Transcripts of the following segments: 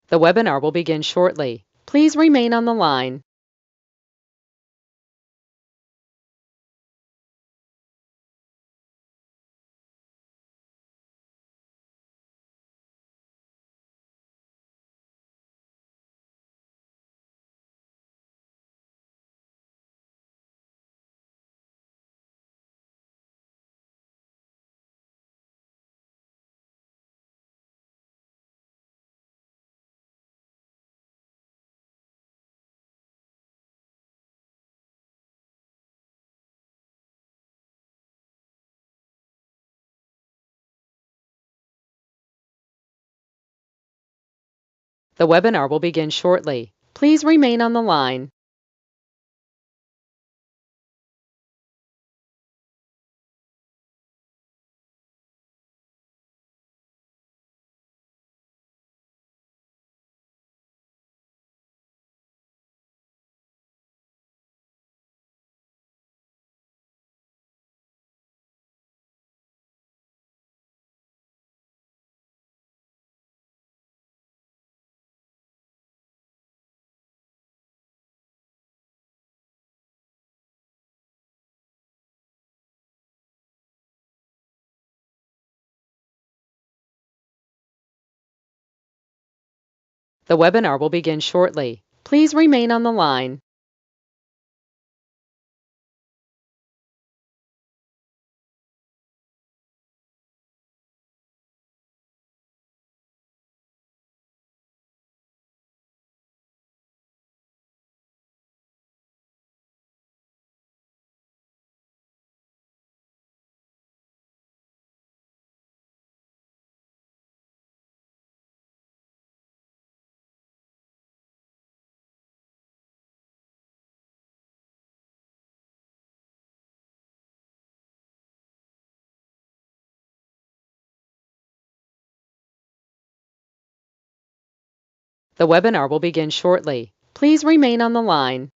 The webinar will begin shortly. Please remain on the line. The webinar will begin shortly. Please remain on the line. The webinar will begin shortly. Please remain on the line. The webinar will begin shortly. Please remain on the line.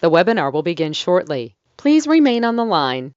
The webinar will begin shortly. Please remain on the line.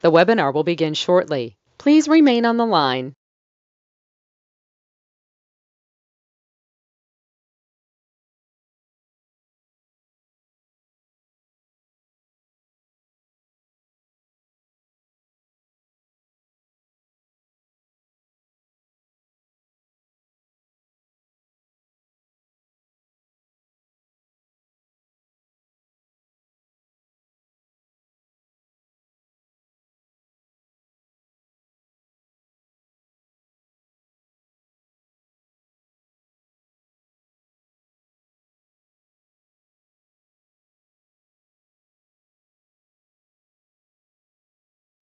The webinar will begin shortly. Please remain on the line.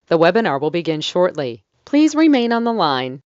The webinar will begin shortly. Please remain on the line.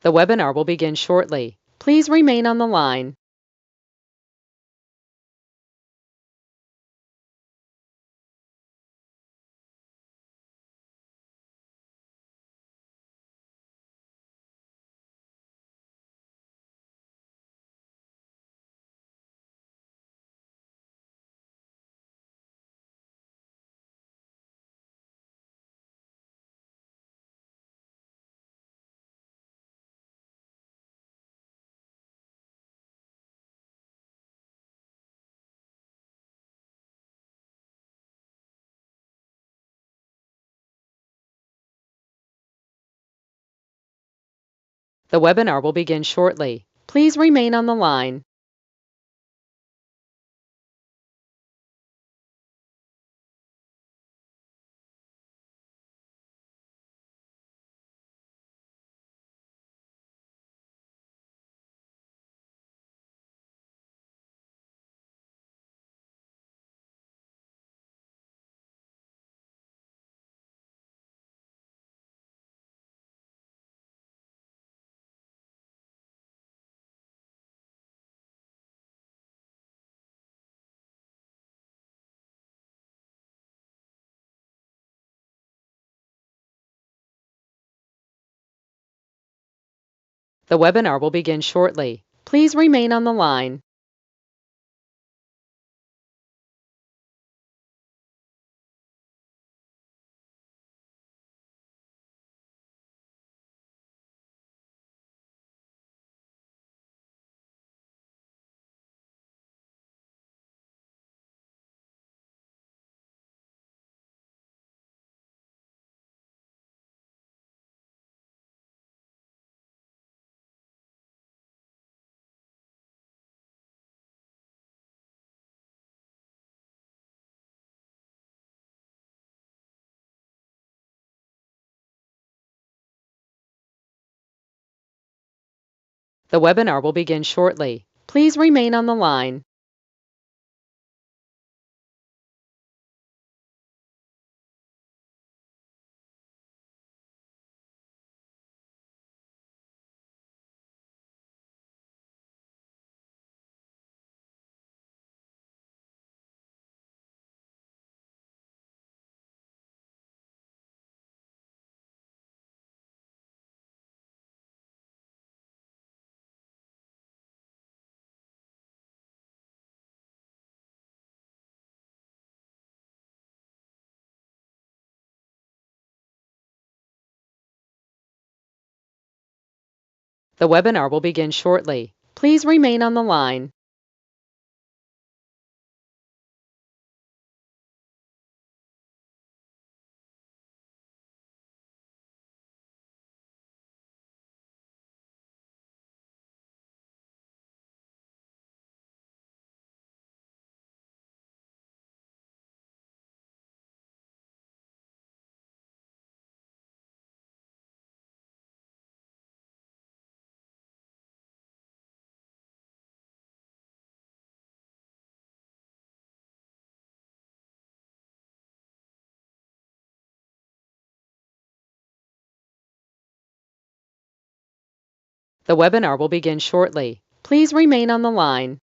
The webinar will begin shortly. Please remain on the line. The webinar will begin shortly. Please remain on the line. The webinar will begin shortly. Please remain on the line. The webinar will begin shortly. Please remain on the line. The webinar will begin shortly. Please remain on the line. The webinar will begin shortly. Please remain on the line.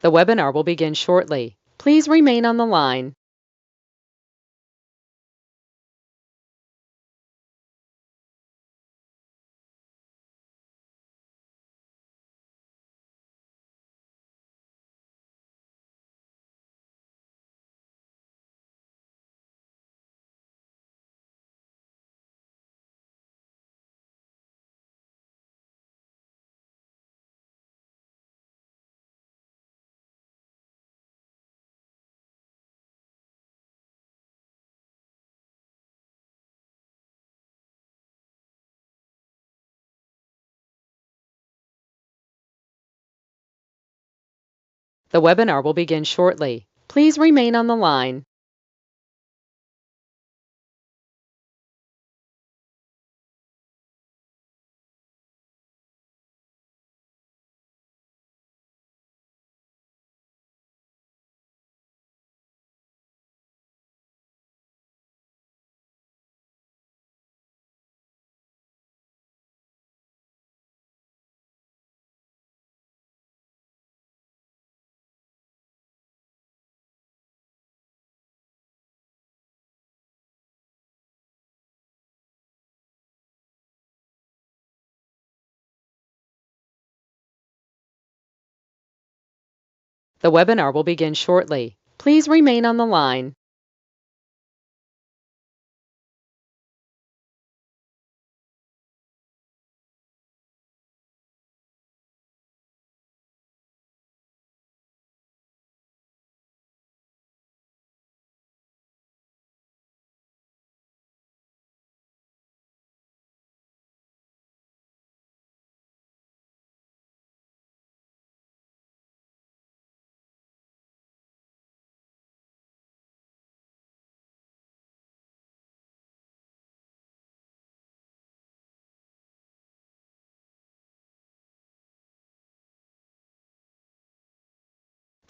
The webinar will begin shortly. Please remain on the line. The webinar will begin shortly. Please remain on the line. The webinar will begin shortly. Please remain on the line.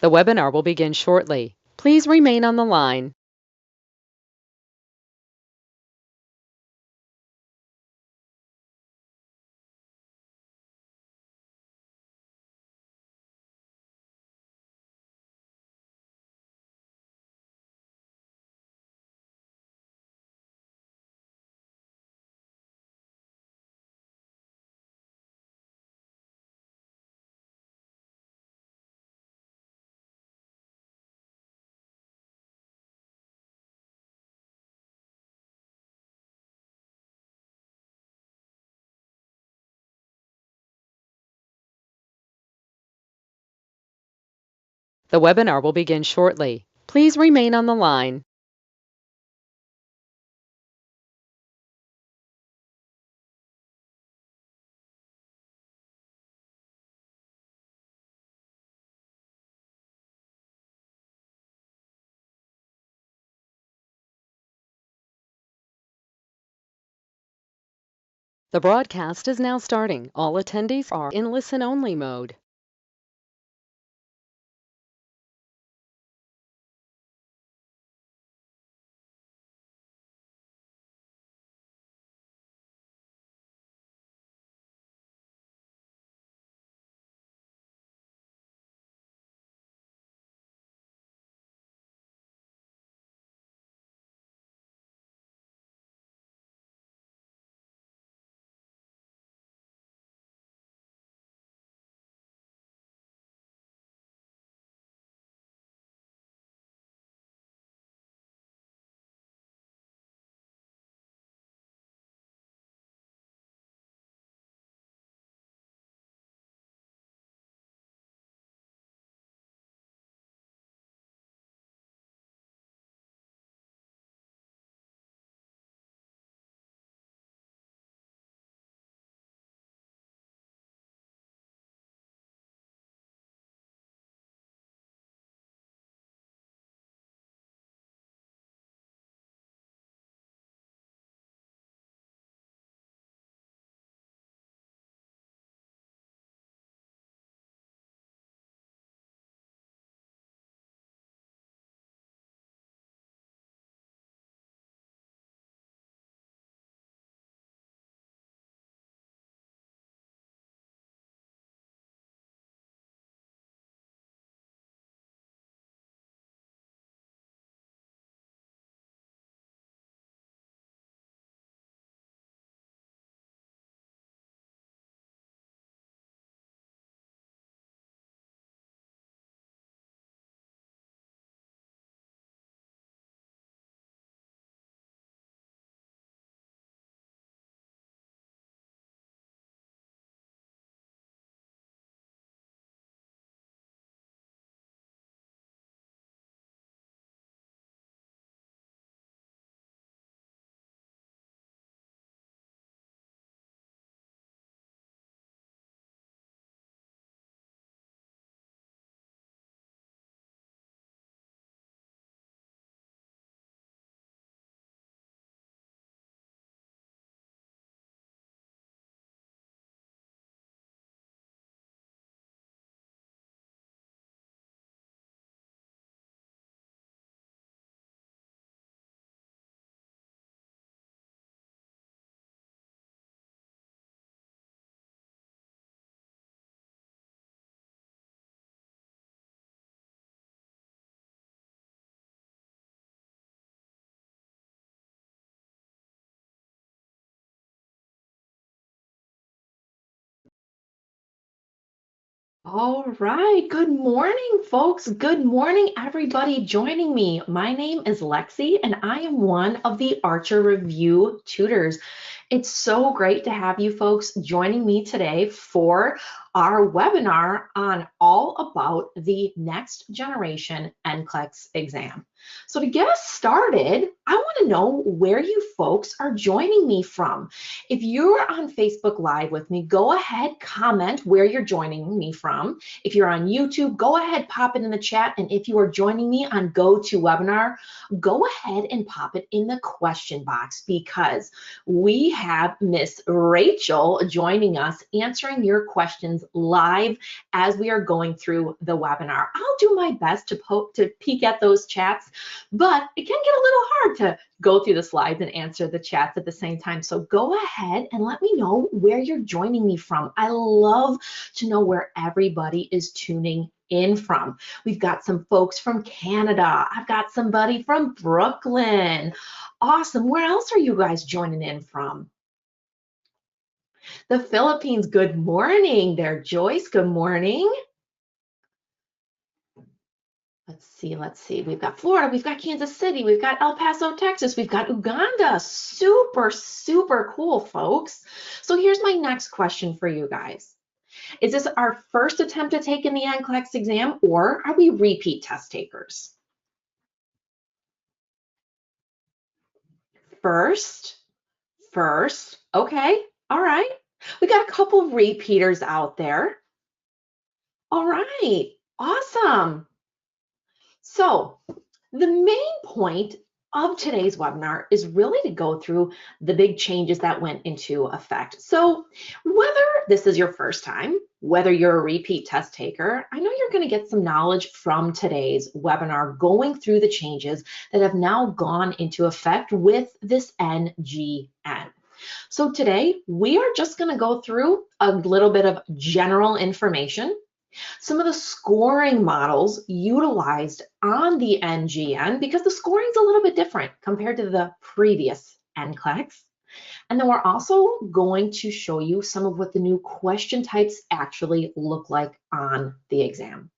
The webinar will begin shortly. Please remain on the line. The webinar will begin shortly. Please remain on the line. The broadcast is now starting. All attendees are in listen-only mode. All right. Good morning, folks. Good morning, everybody joining me. My name is Lexi, and I am one of the Archer Review tutors. It's so great to have you folks joining me today for our webinar on all about the next generation NCLEX exam. So to get us started, I want to know where you folks are joining me from. If you're on Facebook Live with me, go ahead, comment where you're joining me from. If you're on YouTube, go ahead, pop it in the chat. And if you are joining me on GoToWebinar, go ahead and pop it in the question box because we have Miss Rachel joining us, answering your questions live as we are going through the webinar. I'll do my best to peek at those chats, but it can get a little hard to go through the slides and answer the chats at the same time. So go ahead and let me know where you're joining me from. I love to know where everybody is tuning in from. We've got some folks from Canada. I've got somebody from Brooklyn. Awesome. Where else are you guys joining in from? The Philippines. Good morning there, Joyce. Good morning. Let's see. We've got Florida, we've got Kansas City, we've got El Paso, Texas, we've got Uganda. Super, super cool, folks. So here's my next question for you guys. Is this our first attempt to take in the NCLEX exam, or are we repeat test takers? First, okay, all right. We got a couple of repeaters out there. All right, awesome. So the main point of today's webinar is really to go through the big changes that went into effect. So whether this is your first time, whether you're a repeat test taker, I know you're going to get some knowledge from today's webinar going through the changes that have now gone into effect with this NGN. So today we are just going to go through a little bit of general information, some of the scoring models utilized on the NGN, because the scoring is a little bit different compared to the previous NCLEX. And then we're also going to show you some of what the new question types actually look like on the exam.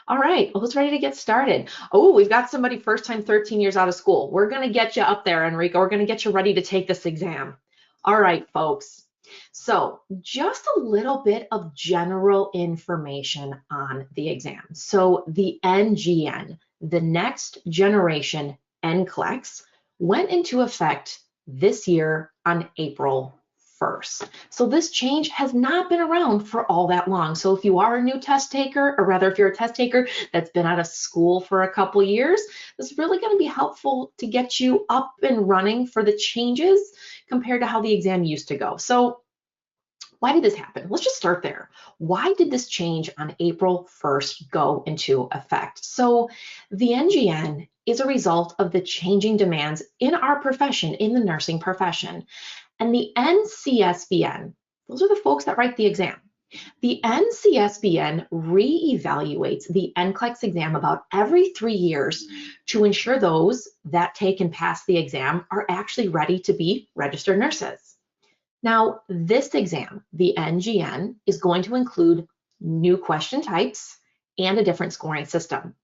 All right, well, who's ready to get started? Oh, we've got somebody first time 13 years out of school. We're going to get you up there, Enrico. We're going to get you ready to take this exam. All right, folks. So just a little bit of general information on the exam. So the NGN, the next generation NCLEX, went into effect this year on April 1st. So this change has not been around for all that long. So if you are a new test taker, or rather if you're a test taker that's been out of school for a couple years, this is really going to be helpful to get you up and running for the changes compared to how the exam used to go. So why did this happen? Let's just start there. Why did this change on April 1st go into effect? So the NGN is a result of the changing demands in our profession, in the nursing profession. And the NCSBN, those are the folks that write the exam. The NCSBN re-evaluates the NCLEX exam about every 3 years to ensure those that take and pass the exam are actually ready to be registered nurses. Now, this exam, the NGN, is going to include new question types and a different scoring system.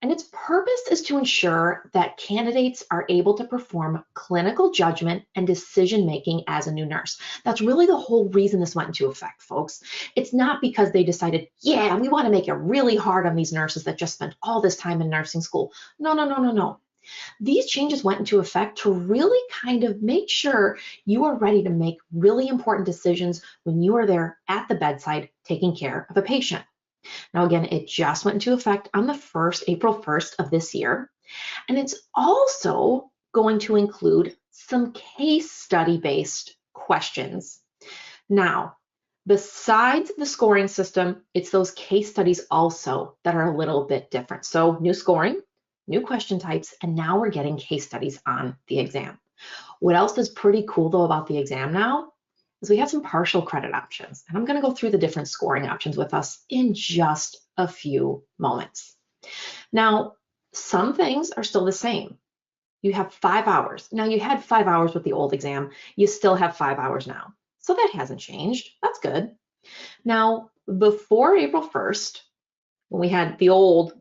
And its purpose is to ensure that candidates are able to perform clinical judgment and decision-making as a new nurse. That's really the whole reason this went into effect, folks. It's not because they decided, yeah, we want to make it really hard on these nurses that just spent all this time in nursing school. No. These changes went into effect to really kind of make sure you are ready to make really important decisions when you are there at the bedside taking care of a patient. Now, again, it just went into effect on the April 1st of this year. And it's also going to include some case study-based questions. Now, besides the scoring system, it's those case studies also that are a little bit different. So new scoring, new question types, and now we're getting case studies on the exam. What else is pretty cool though about the exam now is we have some partial credit options. And I'm going to go through the different scoring options with us in just a few moments. Now, some things are still the same. You have 5 hours. Now, you had 5 hours with the old exam. You still have 5 hours now. So that hasn't changed. That's good. Now, before April 1st, when we had the old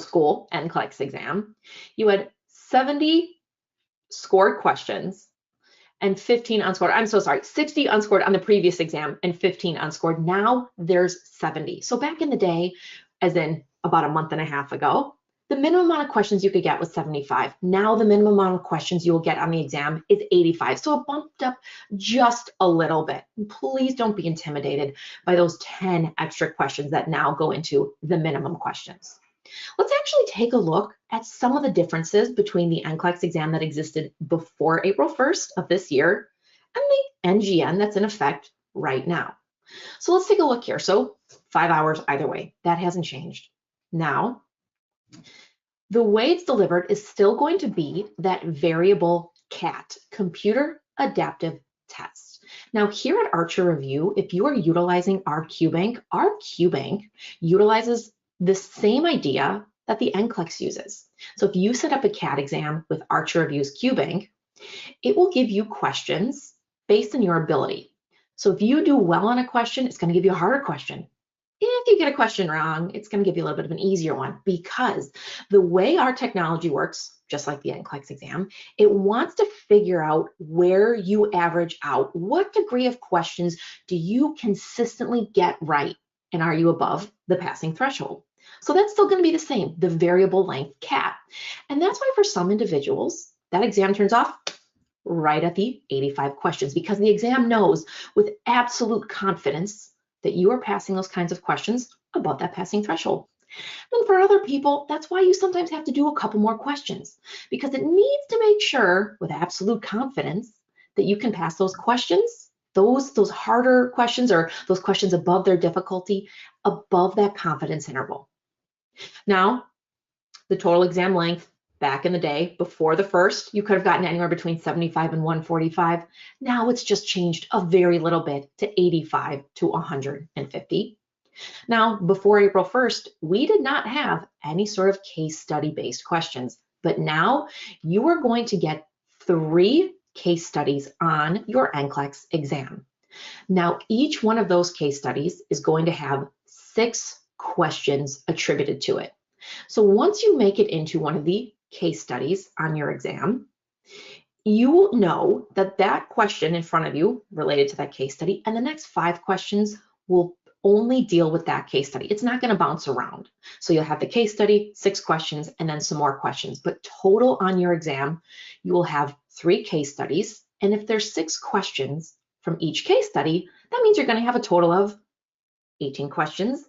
school NCLEX exam, you had 70 scored questions and 15 unscored. I'm so sorry, 60 unscored on the previous exam and 15 unscored. Now there's 70. So back in the day, as in about a month and a half ago, the minimum amount of questions you could get was 75. Now the minimum amount of questions you will get on the exam is 85. So it bumped up just a little bit. Please don't be intimidated by those 10 extra questions that now go into the minimum questions. Let's actually take a look at some of the differences between the NCLEX exam that existed before April 1st of this year and the NGN that's in effect right now. So let's take a look here. So 5 hours either way, that hasn't changed. Now, the way it's delivered is still going to be that variable CAT, Computer Adaptive Test. Now here at Archer Review, if you are utilizing our QBank utilizes the same idea that the NCLEX uses. So if you set up a CAT exam with Archer Review's QBank, it will give you questions based on your ability. So if you do well on a question, it's going to give you a harder question. If you get a question wrong, it's going to give you a little bit of an easier one, because the way our technology works, just like the NCLEX exam, it wants to figure out where you average out. What degree of questions do you consistently get right? And are you above the passing threshold? So that's still going to be the same, the variable length CAT. And that's why for some individuals, that exam turns off right at the 85 questions, because the exam knows with absolute confidence that you are passing those kinds of questions above that passing threshold. And for other people, that's why you sometimes have to do a couple more questions, because it needs to make sure with absolute confidence that you can pass those questions, those harder questions, or those questions above their difficulty, above that confidence interval. Now, the total exam length back in the day, before the first, you could have gotten anywhere between 75 and 145. Now it's just changed a very little bit to 85 to 150. Now, before April 1st, we did not have any sort of case study based questions, but now you are going to get 3 case studies on your NCLEX exam. Now, each one of those case studies is going to have 6 questions attributed to it. So once you make it into one of the case studies on your exam, you will know that that question in front of you related to that case study, and the next 5 questions will only deal with that case study. It's not going to bounce around. So you'll have the case study, 6 questions, and then some more questions. But total on your exam, you will have 3 case studies. And if there's 6 questions from each case study, that means you're going to have a total of 18 questions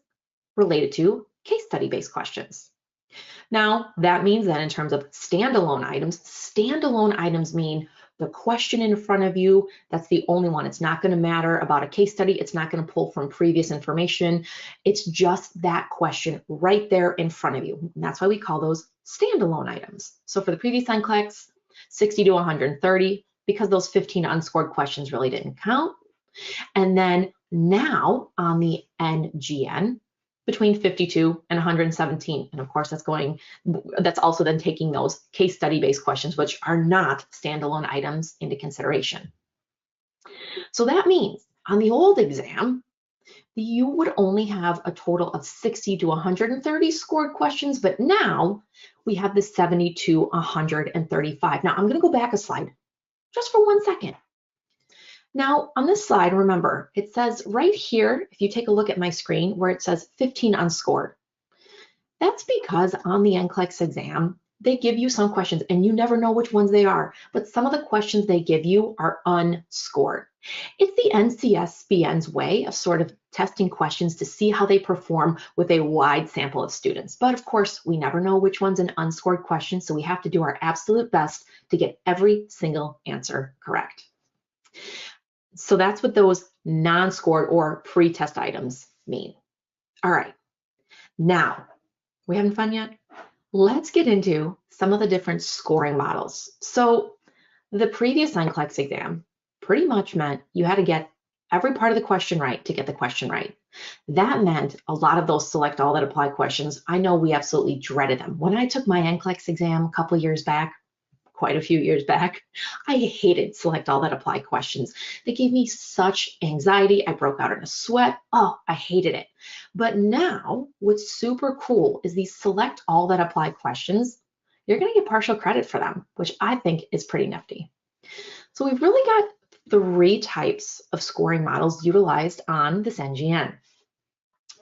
related to case study based questions. Now, that means that in terms of standalone items mean the question in front of you, that's the only one. It's not going to matter about a case study. It's not going to pull from previous information. It's just that question right there in front of you. And that's why we call those standalone items. So for the previous NCLEX, 60 to 130, because those 15 unscored questions really didn't count. And then now on the NGN, between 52 and 117. And of course, that's also then taking those case study based questions, which are not standalone items, into consideration. So that means on the old exam, you would only have a total of 60 to 130 scored questions, but now we have the 70 to 135. Now I'm going to go back a slide just for 1 second. Now on this slide, remember, it says right here, if you take a look at my screen where it says 15 unscored, that's because on the NCLEX exam, they give you some questions and you never know which ones they are, but some of the questions they give you are unscored. It's the NCSBN's way of sort of testing questions to see how they perform with a wide sample of students. But of course, we never know which one's an unscored question, so we have to do our absolute best to get every single answer correct. So that's what those non-scored or pre-test items mean. All right, now, we having fun yet? Let's get into some of the different scoring models. So the previous NCLEX exam pretty much meant you had to get every part of the question right to get the question right. That meant a lot of those select all that apply questions, I know we absolutely dreaded them. When I took my NCLEX exam a couple of years back, of quite a few years back. I hated select all that apply questions. They gave me such anxiety. I broke out in a sweat. Oh, I hated it. But now what's super cool is these select all that apply questions. You're going to get partial credit for them, which I think is pretty nifty. So we've really got 3 types of scoring models utilized on this NGN.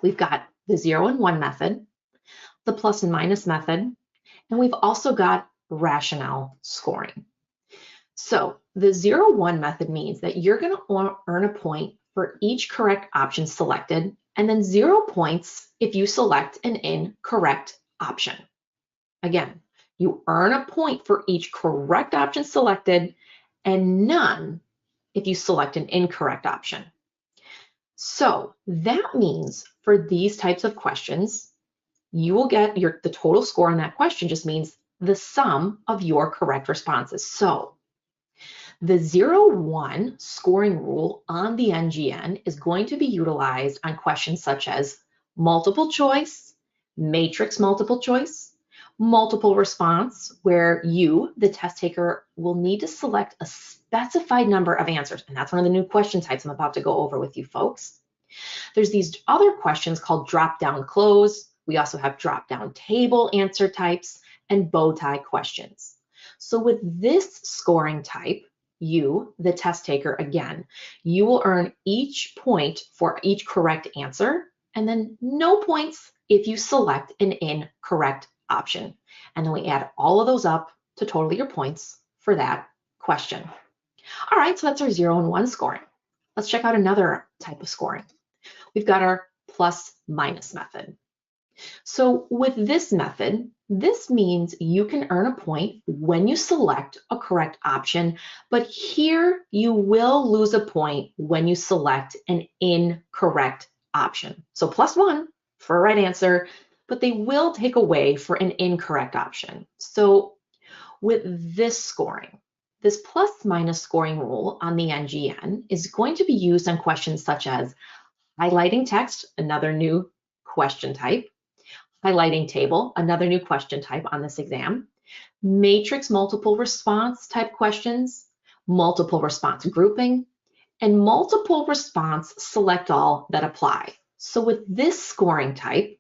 We've got the 0 and 1 method, the plus and minus method, and we've also got rationale scoring. So the 0-1 method means that you're going to earn a point for each correct option selected, and then 0 points if you select an incorrect option. Again, you earn a point for each correct option selected, and none if you select an incorrect option. So that means for these types of questions, you will get the total score on that question just means the sum of your correct responses. So the 0-1 scoring rule on the NGN is going to be utilized on questions such as multiple choice, matrix multiple choice, multiple response, where you, the test taker, will need to select a specified number of answers. And that's one of the new question types I'm about to go over with you folks. There's these other questions called drop-down close. We also have drop-down table answer types and bow tie questions. So with this scoring type, you, the test taker, again, you will earn each point for each correct answer, and then no points if you select an incorrect option. And then we add all of those up to total your points for that question. All right, so that's our 0 and 1 scoring. Let's check out another type of scoring. We've got our plus minus method. So with this method, this means you can earn a point when you select a correct option, but here you will lose a point when you select an incorrect option. So +1 for a right answer, but they will take away for an incorrect option. So with this scoring, this plus minus scoring rule on the NGN is going to be used on questions such as highlighting text, another new question type, highlighting table, another new question type on this exam, matrix multiple response type questions, multiple response grouping, and multiple response select all that apply. So with this scoring type,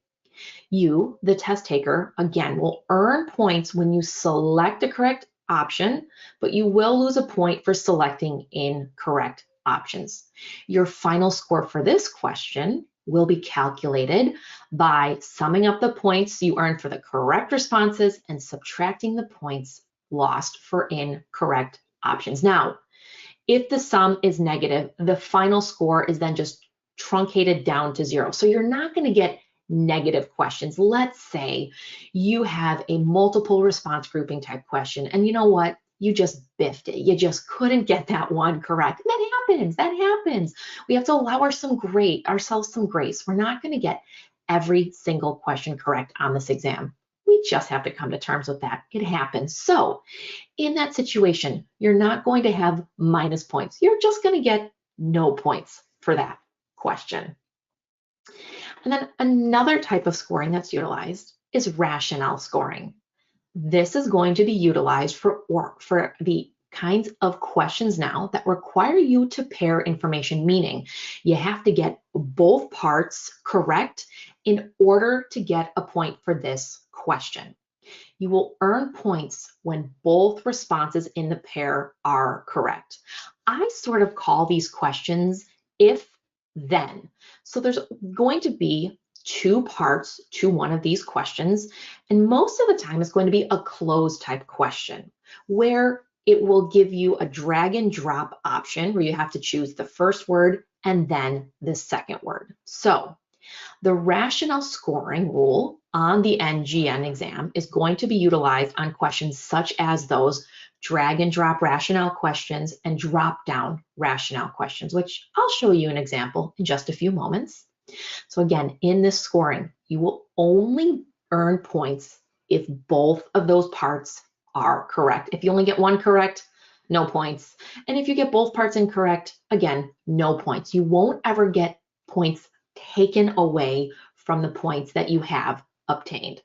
you, the test taker, again, will earn points when you select a correct option, but you will lose a point for selecting incorrect options. Your final score for this question will be calculated by summing up the points you earned for the correct responses and subtracting the points lost for incorrect options. Now, if the sum is negative, the final score is then just truncated down to 0. So you're not going to get negative questions. Let's say you have a multiple response grouping type question, and you know what? You just biffed it. You just couldn't get that one correct. That happens. That happens. We have to allow ourselves some grace. We're not going to get every single question correct on this exam. We just have to come to terms with that. It happens. So in that situation, you're not going to have minus points. You're just going to get no points for that question. And then another type of scoring that's utilized is rationale scoring. This is going to be utilized for the kinds of questions now that require you to pair information, meaning you have to get both parts correct in order to get a point for this question. You will earn points when both responses in the pair are correct. I sort of call these questions if then. So there's going to be 2 parts to one of these questions, and most of the time it's going to be a closed type question where it will give you a drag and drop option where you have to choose the first word and then the second word. So the rationale scoring rule on the NGN exam is going to be utilized on questions such as those drag and drop rationale questions and drop down rationale questions, which I'll show you an example in just a few moments. So again, in this scoring, you will only earn points if both of those parts are correct. If you only get one correct, no points. And if you get both parts incorrect, again, no points. You won't ever get points taken away from the points that you have obtained.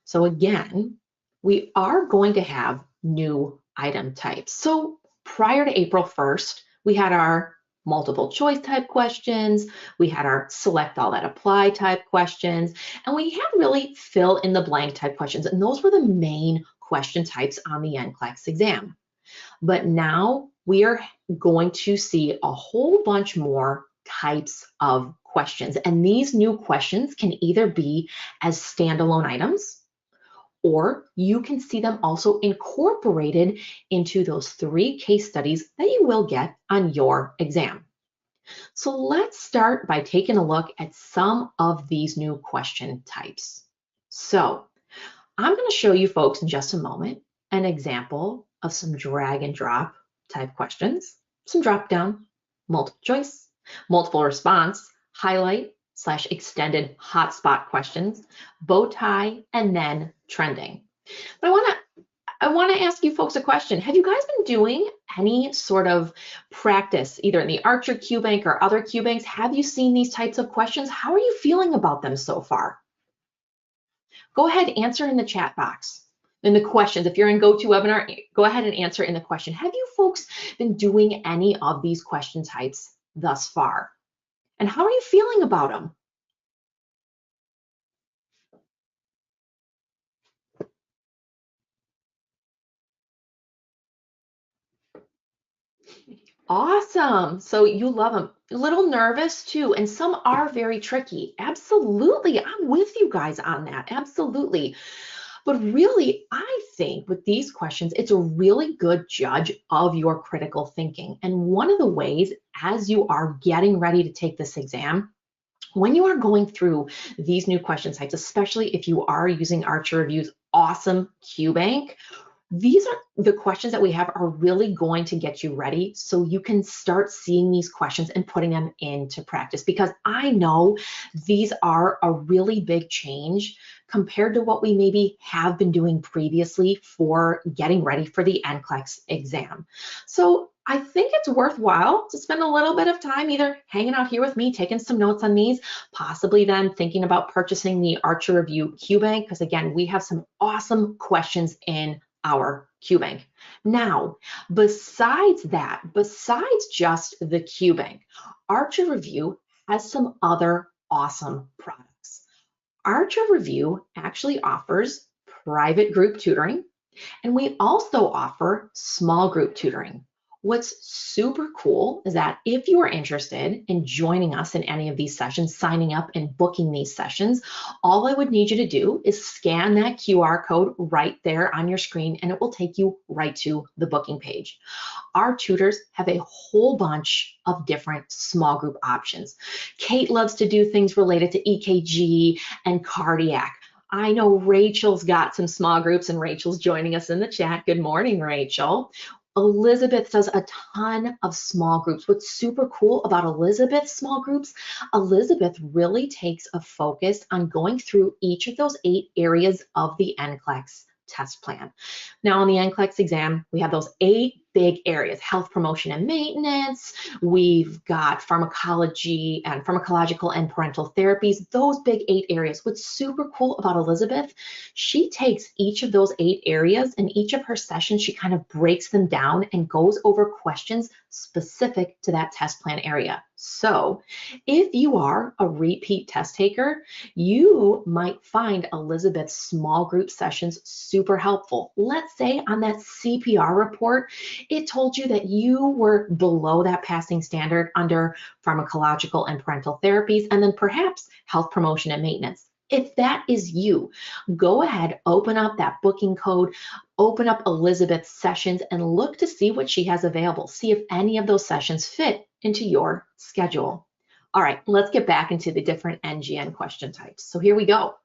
So again, we are going to have new item types. So prior to April 1st, we had our multiple choice type questions, we had our select all that apply type questions, and we had really fill in the blank type questions. And those were the main question types on the NCLEX exam. But now we are going to see a whole bunch more types of questions. And these new questions can either be as standalone items, or you can see them also incorporated into those 3 case studies that you will get on your exam. So let's start by taking a look at some of these new question types. So I'm going to show you folks in just a moment an example of some drag and drop type questions, some drop down, multiple choice, multiple response, highlight / extended hotspot questions, bow tie, and then trending. But I want to ask you folks a question. Have you guys been doing any sort of practice, either in the Archer Q Bank or other Q Banks? Have you seen these types of questions? How are you feeling about them so far? Go ahead, answer in the chat box. In the questions, if you're in GoToWebinar, go ahead and answer in the question. Have you folks been doing any of these question types thus far? And how are you feeling about them? Awesome. So you love them. A little nervous too, and some are very tricky. Absolutely. I'm with you guys on that. Absolutely. But really, I think with these questions, it's a really good judge of your critical thinking. And one of the ways, as you are getting ready to take this exam, when you are going through these new question types, especially if you are using Archer Review's awesome Q Bank, these are the questions that we have are really going to get you ready so you can start seeing these questions and putting them into practice, because I know these are a really big change compared to what we maybe have been doing previously for getting ready for the NCLEX exam. So I think it's worthwhile to spend a little bit of time either hanging out here with me, taking some notes on these, possibly then thinking about purchasing the Archer Review Q Bank, because again, we have some awesome questions in our Q Bank. Now, besides just the Q Bank, Archer Review has some other awesome products. Archer Review actually offers private group tutoring, and we also offer small group tutoring. What's super cool is that if you are interested in joining us in any of these sessions, signing up and booking these sessions, all I would need you to do is scan that QR code right there on your screen, and it will take you right to the booking page. Our tutors have a whole bunch of different small group options. Kate loves to do things related to EKG and cardiac. I know Rachel's got some small groups, and Rachel's joining us in the chat. Good morning, Rachel. Elizabeth does a ton of small groups. What's super cool about Elizabeth's small groups, Elizabeth really takes a focus on going through each of those 8 areas of the NCLEX test plan. Now, on the NCLEX exam, we have those 8 big areas: health promotion and maintenance. We've got pharmacology and pharmacological and parental therapies, those big 8 areas. What's super cool about Elizabeth, she takes each of those 8 areas, and each of her sessions, she kind of breaks them down and goes over questions specific to that test plan area. So if you are a repeat test taker, you might find Elizabeth's small group sessions super helpful. Let's say on that CPR report, it told you that you were below that passing standard under pharmacological and parental therapies, and then perhaps health promotion and maintenance. If that is you, go ahead, open up that booking code, open up Elizabeth's sessions, and look to see what she has available. See if any of those sessions fit into your schedule. All right, let's get back into the different NGN question types. So here we go.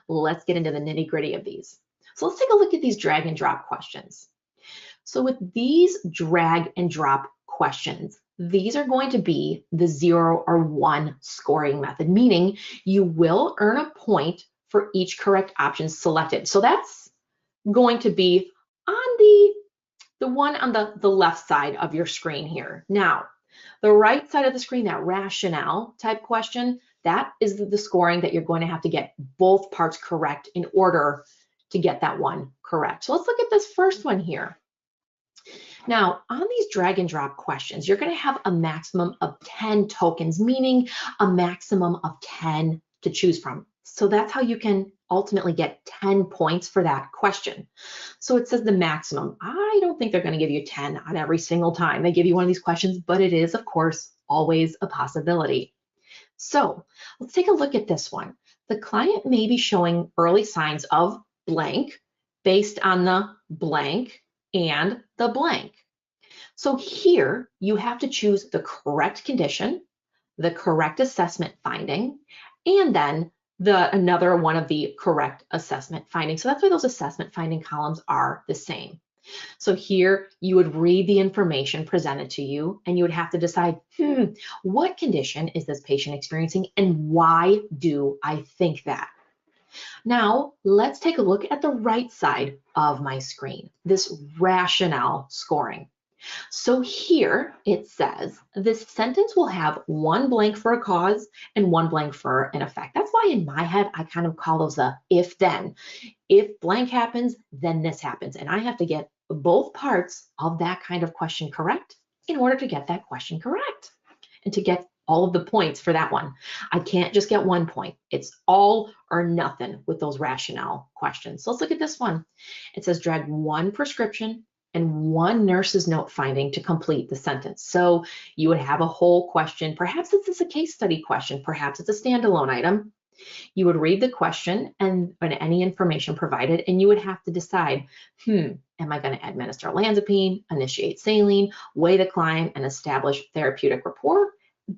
Let's get into the nitty-gritty of these. So let's take a look at these drag and drop questions. So with these drag and drop questions, these are going to be the 0 or 1 scoring method, meaning you will earn a point for each correct option selected. So that's going to be on the one on the left side of your screen here. Now, the right side of the screen, that rationale type question, that is the scoring that you're going to have to get both parts correct in order to get that one correct. So let's look at this first one here. Now, on these drag and drop questions, you're going to have a maximum of 10 tokens, meaning a maximum of 10 to choose from. So that's how you can ultimately get 10 points for that question. So it says the maximum. I don't think they're going to give you 10 on every single time they give you one of these questions, but it is, of course, always a possibility. So let's take a look at this one. The client may be showing early signs of blank based on the blank and the blank. So here you have to choose the correct condition, the correct assessment finding, and then another one of the correct assessment findings. So that's why those assessment finding columns are the same. So here you would read the information presented to you and you would have to decide, what condition is this patient experiencing and why do I think that? Now, let's take a look at the right side of my screen, this rationale scoring. So here it says this sentence will have one blank for a cause and one blank for an effect. That's why in my head, I kind of call those a if then. If blank happens, then this happens. And I have to get both parts of that kind of question correct in order to get that question correct and to get all of the points for that one. I can't just get 1 point. It's all or nothing with those rationale questions. So let's look at this one. It says drag one prescription and one nurse's note finding to complete the sentence. So you would have a whole question. Perhaps this is a case study question. Perhaps it's a standalone item. You would read the question and any information provided, and you would have to decide, am I going to administer olanzapine, initiate saline, weigh the client, and establish therapeutic rapport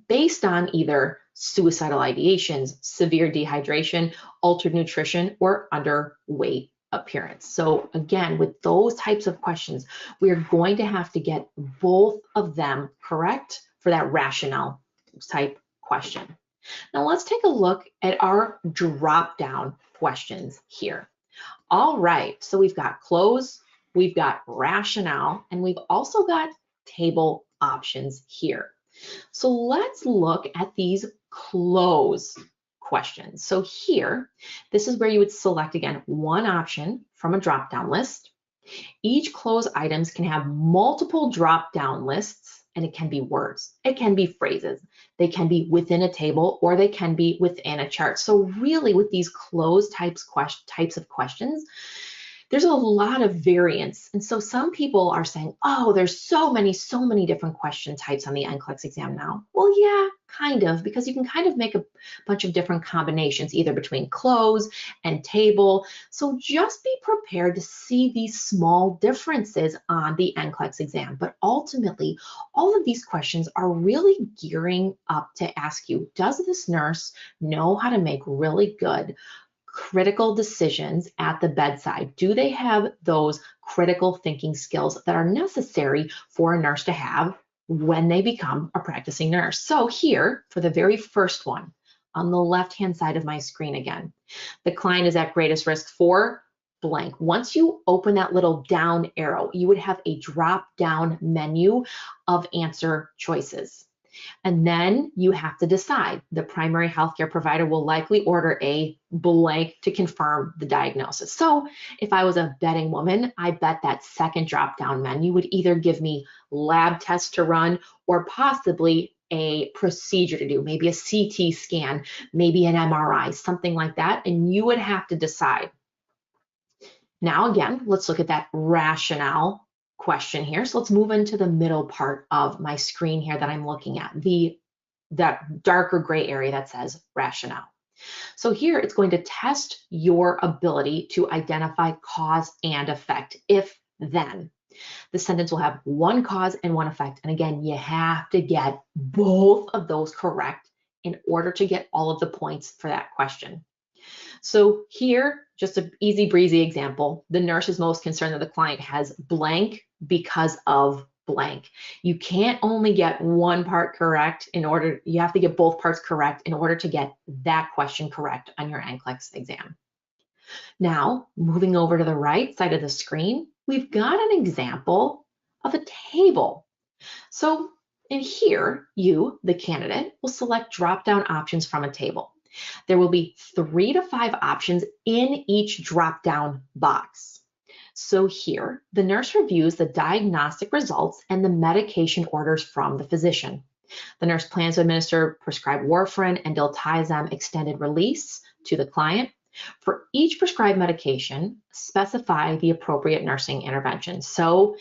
based on either suicidal ideations, severe dehydration, altered nutrition, or underweight appearance. So again, with those types of questions, we are going to have to get both of them correct for that rationale type question. Now let's take a look at our drop-down questions here. All right, so we've got close, we've got rationale, and we've also got table options here. So let's look at these close questions. So here, this is where you would select, again, one option from a drop-down list. Each close items can have multiple drop-down lists, and it can be words, it can be phrases, they can be within a table, or they can be within a chart. So really with these closed types of questions, there's a lot of variance. And so some people are saying, oh, there's so many different question types on the NCLEX exam now. Well, yeah, kind of, because you can kind of make a bunch of different combinations, either between close and table. So just be prepared to see these small differences on the NCLEX exam. But ultimately, all of these questions are really gearing up to ask you, does this nurse know how to make really good critical decisions at the bedside? Do they have those critical thinking skills that are necessary for a nurse to have when they become a practicing nurse? So here, for the very first one, on the left-hand side of my screen again, the client is at greatest risk for blank. Once you open that little down arrow, you would have a drop-down menu of answer choices. And then you have to decide. The primary healthcare provider will likely order a blank to confirm the diagnosis. So if I was a betting woman, I bet that second drop-down menu would either give me lab tests to run or possibly a procedure to do, maybe a CT scan, maybe an MRI, something like that. And you would have to decide. Now, again, let's look at that rationale question here. So let's move into the middle part of my screen here that I'm looking at, that darker gray area that says rationale. So here it's going to test your ability to identify cause and effect, if then. The sentence will have one cause and one effect. And again, you have to get both of those correct in order to get all of the points for that question. So here, just an easy breezy example, the nurse is most concerned that the client has blank because of blank. You can't only get one part correct you have to get both parts correct in order to get that question correct on your NCLEX exam. Now, moving over to the right side of the screen, we've got an example of a table. So in here, you, the candidate, will select drop-down options from a table. There will be 3 to 5 options in each drop-down box. So here, the nurse reviews the diagnostic results and the medication orders from the physician. The nurse plans to administer prescribed warfarin and diltiazem extended release to the client. For each prescribed medication, specify the appropriate nursing intervention. So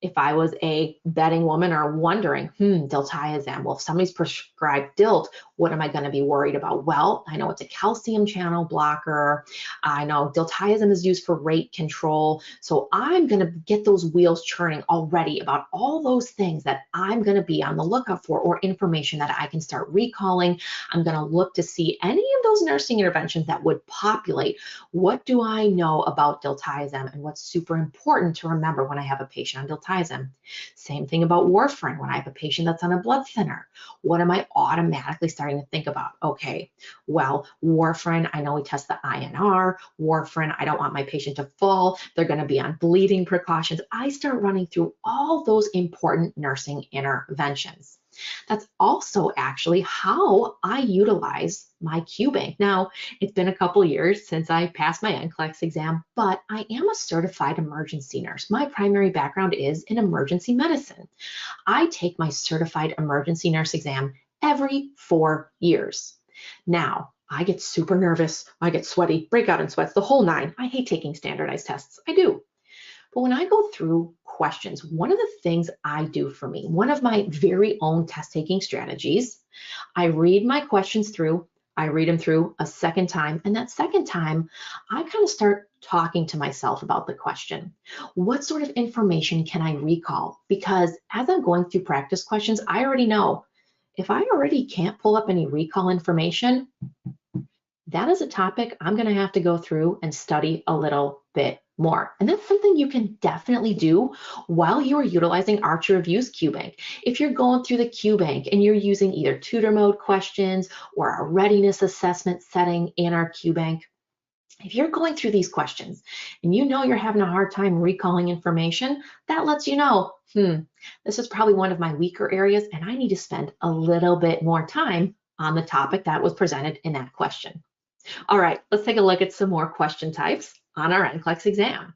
if I was a betting woman or wondering, diltiazem, well, if somebody's prescribed DILT, what am I going to be worried about? Well, I know it's a calcium channel blocker. I know diltiazem is used for rate control. So I'm going to get those wheels churning already about all those things that I'm going to be on the lookout for, or information that I can start recalling. I'm going to look to see any of those nursing interventions that would populate. What do I know about diltiazem and what's super important to remember when I have a patient on diltiazem? Same thing about warfarin. When I have a patient that's on a blood thinner, what am I automatically starting to think about? Okay, well, warfarin, I know we test the INR. Warfarin, I don't want my patient to fall. They're going to be on bleeding precautions. I start running through all those important nursing interventions. That's also actually how I utilize my QBank. Now, it's been a couple years since I passed my NCLEX exam, but I am a certified emergency nurse. My primary background is in emergency medicine. I take my certified emergency nurse exam every 4 years. Now, I get super nervous, I get sweaty, break out in sweats, the whole nine. I hate taking standardized tests. I do. But when I go through questions, one of the things I do for me, one of my very own test taking strategies, I read my questions through, I read them through a second time, and that second time, I kind of start talking to myself about the question. What sort of information can I recall? Because as I'm going through practice questions, I already know if I already can't pull up any recall information, that is a topic I'm going to have to go through and study a little bit more. And that's something you can definitely do while you are utilizing Archer Review's QBank. If you're going through the QBank and you're using either tutor mode questions or a readiness assessment setting in our QBank, if you're going through these questions and you know you're having a hard time recalling information, that lets you know, this is probably one of my weaker areas and I need to spend a little bit more time on the topic that was presented in that question. All right, let's take a look at some more question types on our NCLEX exam.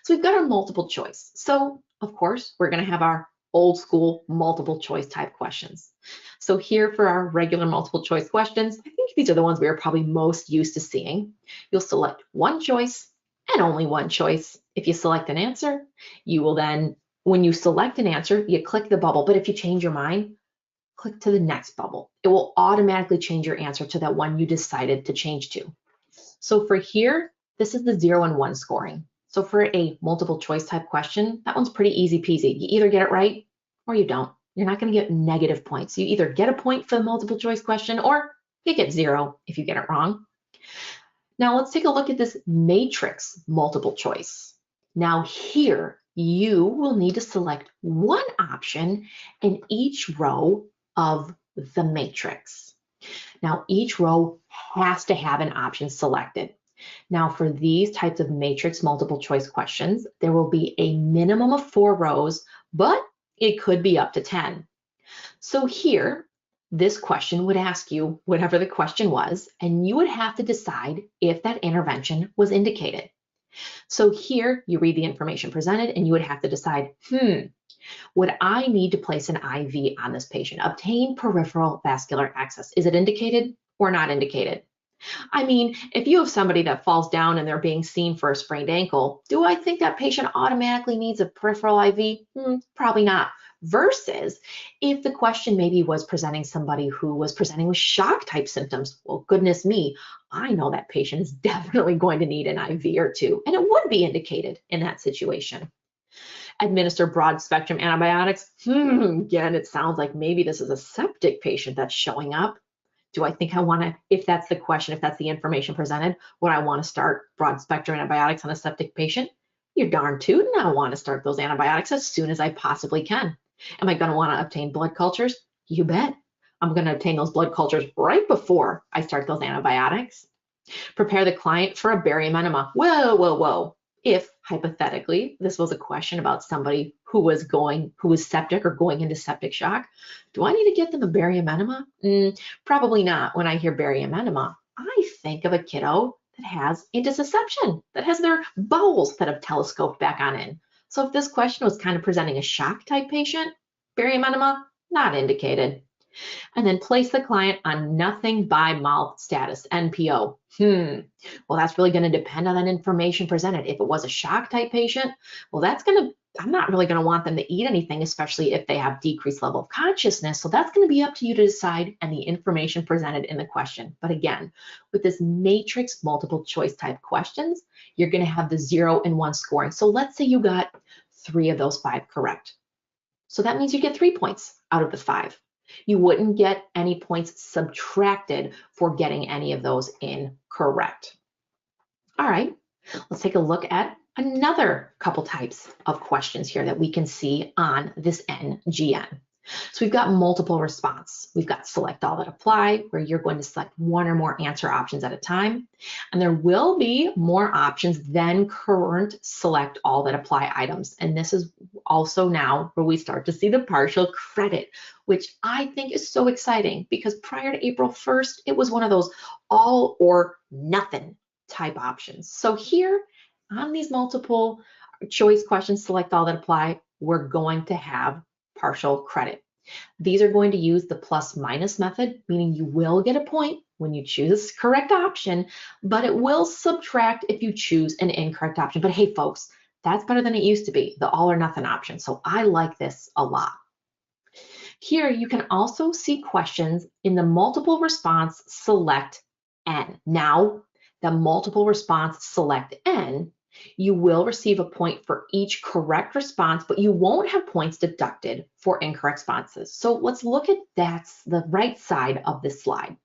So we've got our multiple choice. So of course, we're going to have our old school multiple choice type questions. So here for our regular multiple choice questions, I think these are the ones we are probably most used to seeing. You'll select one choice and only one choice. If you select an answer, you will then, when you select an answer, you click the bubble. But if you change your mind, click to the next bubble. It will automatically change your answer to that one you decided to change to. So for here, this is the 0 and 1 scoring. So for a multiple choice type question, that one's pretty easy peasy. You either get it right or you don't. You're not going to get negative points. You either get a point for the multiple choice question or you get 0 if you get it wrong. Now let's take a look at this matrix multiple choice. Now here, you will need to select one option in each row of the matrix. Now each row has to have an option selected. Now for these types of matrix multiple choice questions, there will be a minimum of 4 rows, but it could be up to 10. So here, this question would ask you whatever the question was, and you would have to decide if that intervention was indicated. So here, you read the information presented and you would have to decide, would I need to place an IV on this patient? Obtain peripheral vascular access. Is it indicated or not indicated? I mean, if you have somebody that falls down and they're being seen for a sprained ankle, do I think that patient automatically needs a peripheral IV? Probably not. Versus if the question maybe was presenting somebody who was presenting with shock type symptoms, well, goodness me, I know that patient is definitely going to need an IV or two, and it would be indicated in that situation. Administer broad spectrum antibiotics. Again, it sounds like maybe this is a septic patient that's showing up. Do I think I want to, if that's the question, if that's the information presented, would I want to start broad spectrum antibiotics on a septic patient? You're darn tootin', I want to start those antibiotics as soon as I possibly can. Am I going to want to obtain blood cultures? You bet. I'm going to obtain those blood cultures right before I start those antibiotics. Prepare the client for a barium enema. Whoa. If hypothetically this was a question about somebody who was septic or going into septic shock, do I need to get them a barium enema? Probably not when I hear barium enema. I think of a kiddo that has intussusception, that has their bowels that have telescoped back on in. So if this question was kind of presenting a shock type patient, barium enema, not indicated. And then place the client on nothing by mouth status, NPO. Well, that's really going to depend on that information presented. If it was a shock type patient, well, I'm not really going to want them to eat anything, especially if they have decreased level of consciousness. So that's going to be up to you to decide and the information presented in the question. But again, with this matrix multiple choice type questions, you're going to have the 0 and 1 scoring. So let's say you got 3 of those 5 correct. So that means you get 3 points out of the 5. You wouldn't get any points subtracted for getting any of those incorrect. All right, let's take a look at another couple types of questions here that we can see on this NGN. So we've got multiple response. We've got select all that apply, where you're going to select one or more answer options at a time. And there will be more options than current select all that apply items. And this is also now where we start to see the partial credit, which I think is so exciting because prior to April 1st, it was one of those all or nothing type options. So here on these multiple choice questions, select all that apply, we're going to have partial credit. These are going to use the plus minus method, meaning you will get a point when you choose the correct option, but it will subtract if you choose an incorrect option. But hey, folks, that's better than it used to be, the all or nothing option. So I like this a lot. Here, you can also see questions in the multiple response select N. Now, the multiple response select N, you will receive a point for each correct response, but you won't have points deducted for incorrect responses. So let's look at that's the right side of this slide.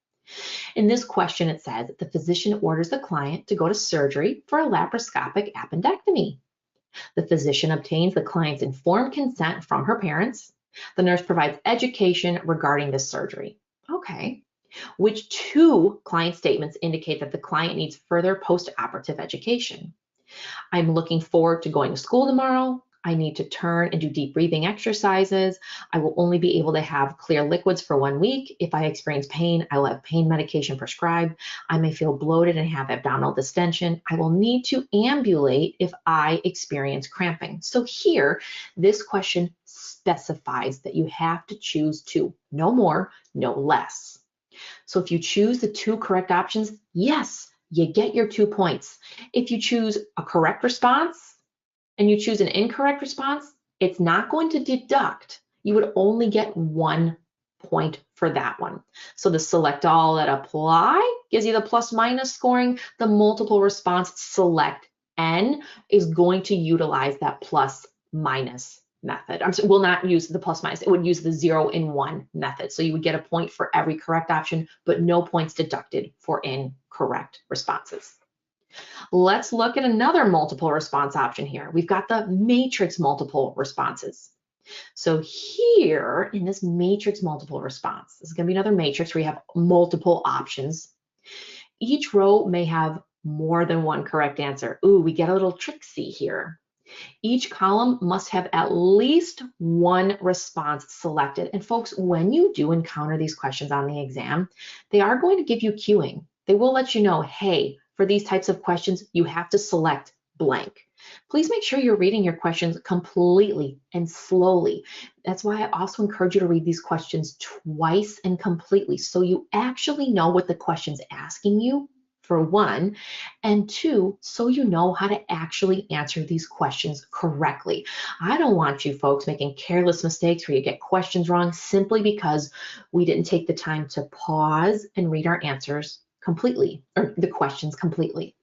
In this question, it says the physician orders the client to go to surgery for a laparoscopic appendectomy. The physician obtains the client's informed consent from her parents. The nurse provides education regarding this surgery. Okay. Which 2 client statements indicate that the client needs further post-operative education? I'm looking forward to going to school tomorrow. I need to turn and do deep breathing exercises. I will only be able to have clear liquids for 1 week. If I experience pain, I will have pain medication prescribed. I may feel bloated and have abdominal distension. I will need to ambulate if I experience cramping. So here, this question specifies that you have to choose 2, no more, no less. So if you choose the 2 correct options, yes, you get your 2 points. If you choose a correct response and you choose an incorrect response, it's not going to deduct. You would only get 1 point for that one. So the select all that apply gives you the plus minus scoring. The multiple response select N is going to utilize that plus minus method. Will not use the plus minus. It would use the 0 and 1 method. So you would get a point for every correct option, but no points deducted for incorrect responses. Let's look at another multiple response option here. We've got the matrix multiple responses. So here in this matrix multiple response, this is going to be another matrix where you have multiple options. Each row may have more than 1 correct answer. Ooh, we get a little tricksy here. Each column must have at least 1 response selected. And folks, when you do encounter these questions on the exam, they are going to give you cueing. They will let you know, hey, for these types of questions, you have to select blank. Please make sure you're reading your questions completely and slowly. That's why I also encourage you to read these questions twice and completely so you actually know what the question's asking you, for 1, and 2, so you know how to actually answer these questions correctly. I don't want you folks making careless mistakes where you get questions wrong simply because we didn't take the time to pause and read our answers completely, or the questions completely.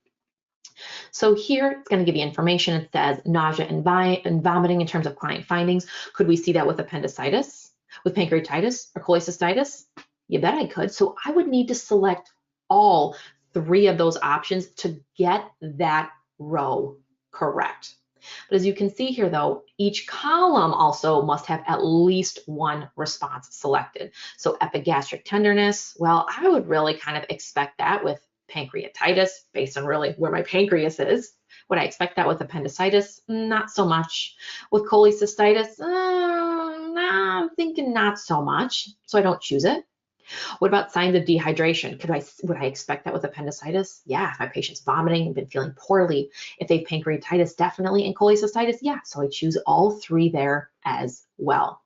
So here it's going to give you information. It says nausea and vomiting in terms of client findings. Could we see that with appendicitis, with pancreatitis, or cholecystitis? You bet I could. So I would need to select all 3 of those options to get that row correct. But as you can see here though, each column also must have at least 1 response selected. So epigastric tenderness, well, I would really kind of expect that with pancreatitis based on really where my pancreas is. Would I expect that with appendicitis? Not so much. With cholecystitis, I'm thinking not so much, so I don't choose it. What about signs of dehydration? Would I expect that with appendicitis? Yeah, if my patient's vomiting and been feeling poorly. If they have pancreatitis, definitely, and cholecystitis, yeah. So I choose all three there as well.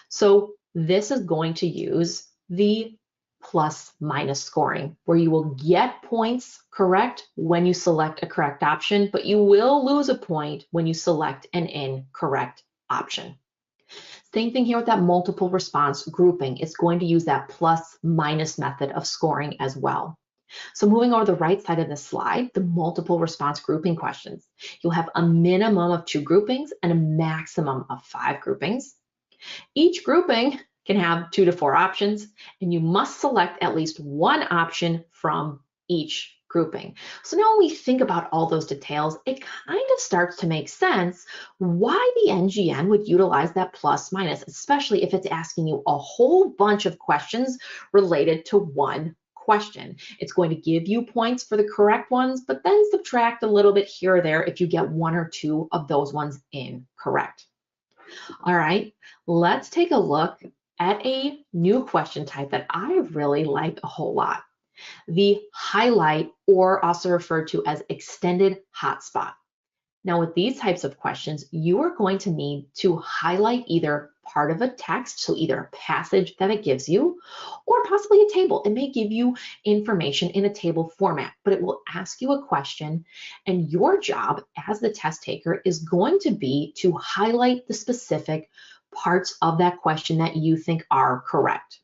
So this is going to use the plus minus scoring, where you will get points correct when you select a correct option, but you will lose a point when you select an incorrect option. Same thing here with that multiple response grouping. It's going to use that plus minus method of scoring as well. So moving over the right side of the slide, the multiple response grouping questions. You'll have a minimum of 2 groupings and a maximum of 5 groupings. Each grouping can have 2 to 4 options, and you must select at least one option from each grouping. So now when we think about all those details, it kind of starts to make sense why the NGN would utilize that plus minus, especially if it's asking you a whole bunch of questions related to one question. It's going to give you points for the correct ones, but then subtract a little bit here or there if you get 1 or 2 of those ones incorrect. All right, let's take a look at a new question type that I really like a whole lot. The highlight, or also referred to as extended hotspot. Now with these types of questions, you are going to need to highlight either part of a text, so either a passage that it gives you, or possibly a table. It may give you information in a table format, but it will ask you a question, and your job as the test taker is going to be to highlight the specific parts of that question that you think are correct.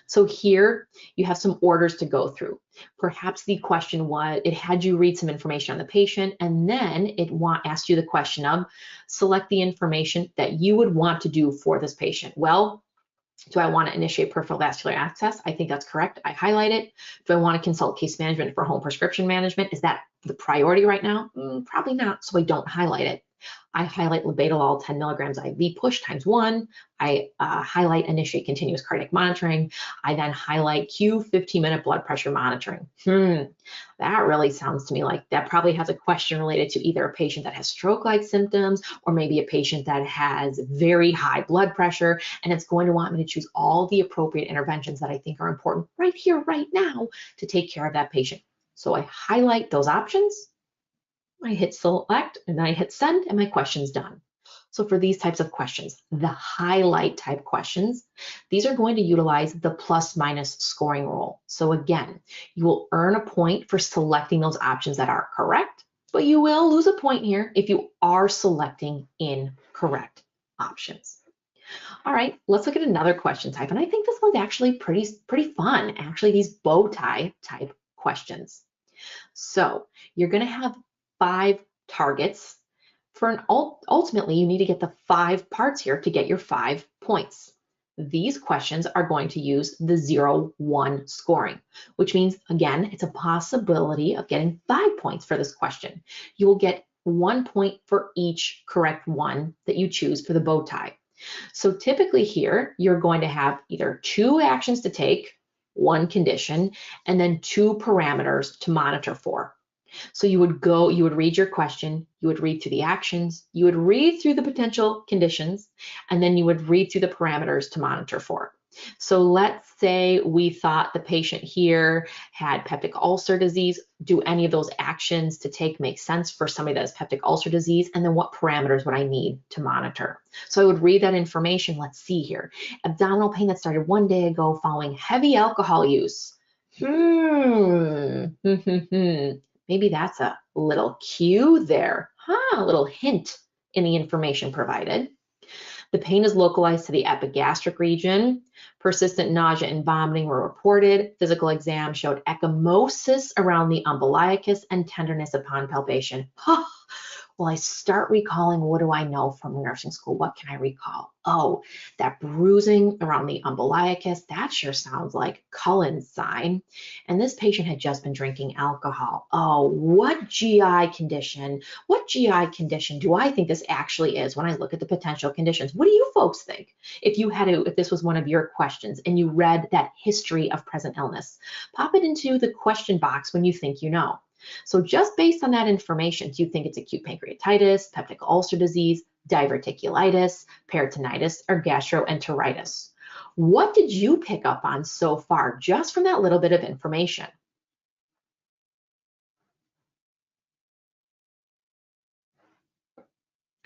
So here you have some orders to go through. Perhaps the question was, it had you read some information on the patient, and then it asked you the question of, select the information that you would want to do for this patient. Well, do I want to initiate peripheral vascular access? I think that's correct. I highlight it. Do I want to consult case management for home prescription management? Is that the priority right now? Probably not, so I don't highlight it. I highlight labetalol 10 milligrams IV push times 1. I highlight initiate continuous cardiac monitoring. I then highlight Q 15-minute blood pressure monitoring. That really sounds to me like that probably has a question related to either a patient that has stroke-like symptoms or maybe a patient that has very high blood pressure, and it's going to want me to choose all the appropriate interventions that I think are important right here, right now to take care of that patient. So I highlight those options. I hit select and then I hit send and my question's done. So for these types of questions, the highlight type questions, these are going to utilize the plus minus scoring rule. So again, you will earn a point for selecting those options that are correct, but you will lose a point here if you are selecting incorrect options. All right, let's look at another question type. And I think this one's actually pretty fun, actually, these bow tie type questions. So you're going to have 5 targets. Ultimately, you need to get the 5 parts here to get your 5 points. These questions are going to use the 0-1 scoring, which means, again, it's a possibility of getting 5 points for this question. You will get 1 point for each correct one that you choose for the bow tie. So typically here, you're going to have either 2 actions to take, 1 condition, and then 2 parameters to monitor for. So you would read your question, you would read through the actions, you would read through the potential conditions, and then you would read through the parameters to monitor for. So let's say we thought the patient here had peptic ulcer disease. Do any of those actions to take make sense for somebody that has peptic ulcer disease? And then what parameters would I need to monitor? So I would read that information. Let's see here. Abdominal pain that started 1 day ago following heavy alcohol use. Maybe that's a little cue there, a little hint in the information provided. The pain is localized to the epigastric region. Persistent nausea and vomiting were reported. Physical exam showed ecchymosis around the umbilicus and tenderness upon palpation. Well, I start recalling, what do I know from nursing school? What can I recall? Oh, that bruising around the umbilicus, that sure sounds like Cullen's sign. And this patient had just been drinking alcohol. Oh, what GI condition do I think this actually is when I look at the potential conditions? What do you folks think? If this was one of your questions and you read that history of present illness, pop it into the question box when you think you know. So just based on that information, do you think it's acute pancreatitis, peptic ulcer disease, diverticulitis, peritonitis, or gastroenteritis? What did you pick up on so far just from that little bit of information?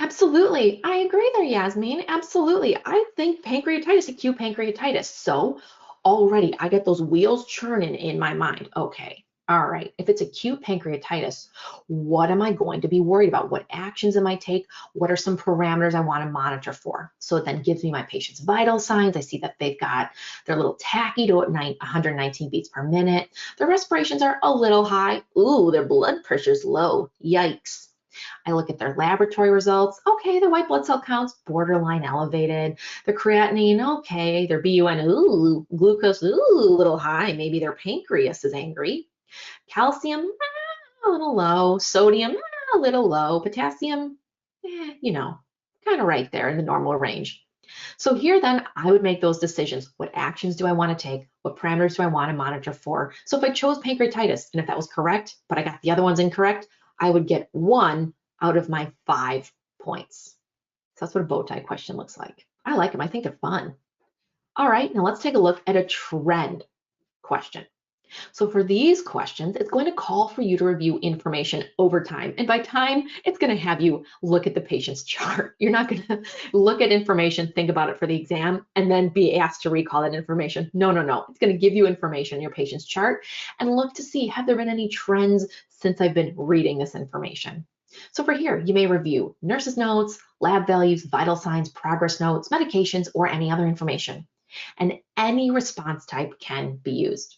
Absolutely. I agree there, Yasmin. Absolutely. I think pancreatitis, acute pancreatitis. So already I get those wheels churning in my mind. Okay. All right. If it's acute pancreatitis, what am I going to be worried about? What actions am I take? What are some parameters I want to monitor for? So it then gives me my patient's vital signs. I see that they've got their little tachydo at 119 beats per minute. Their respirations are a little high. Ooh, their blood pressure's low. Yikes. I look at their laboratory results. Okay, the white blood cell counts borderline elevated. The creatinine, okay. Their BUN, ooh, glucose, ooh, a little high. Maybe their pancreas is angry. Calcium, a little low. Sodium, a little low. Potassium, kind of right there in the normal range. So here then I would make those decisions. What actions do I want to take? What parameters do I want to monitor for? So if I chose pancreatitis and if that was correct, but I got the other ones incorrect, I would get 1 out of my 5 points. So that's what a bow tie question looks like. I like them. I think they're fun. All right, now let's take a look at a trend question. So for these questions, it's going to call for you to review information over time. And by time, it's going to have you look at the patient's chart. You're not going to look at information, think about it for the exam, and then be asked to recall that information. No, no, no. It's going to give you information in your patient's chart and look to see, have there been any trends since I've been reading this information? So for here, you may review nurse's notes, lab values, vital signs, progress notes, medications, or any other information. And any response type can be used.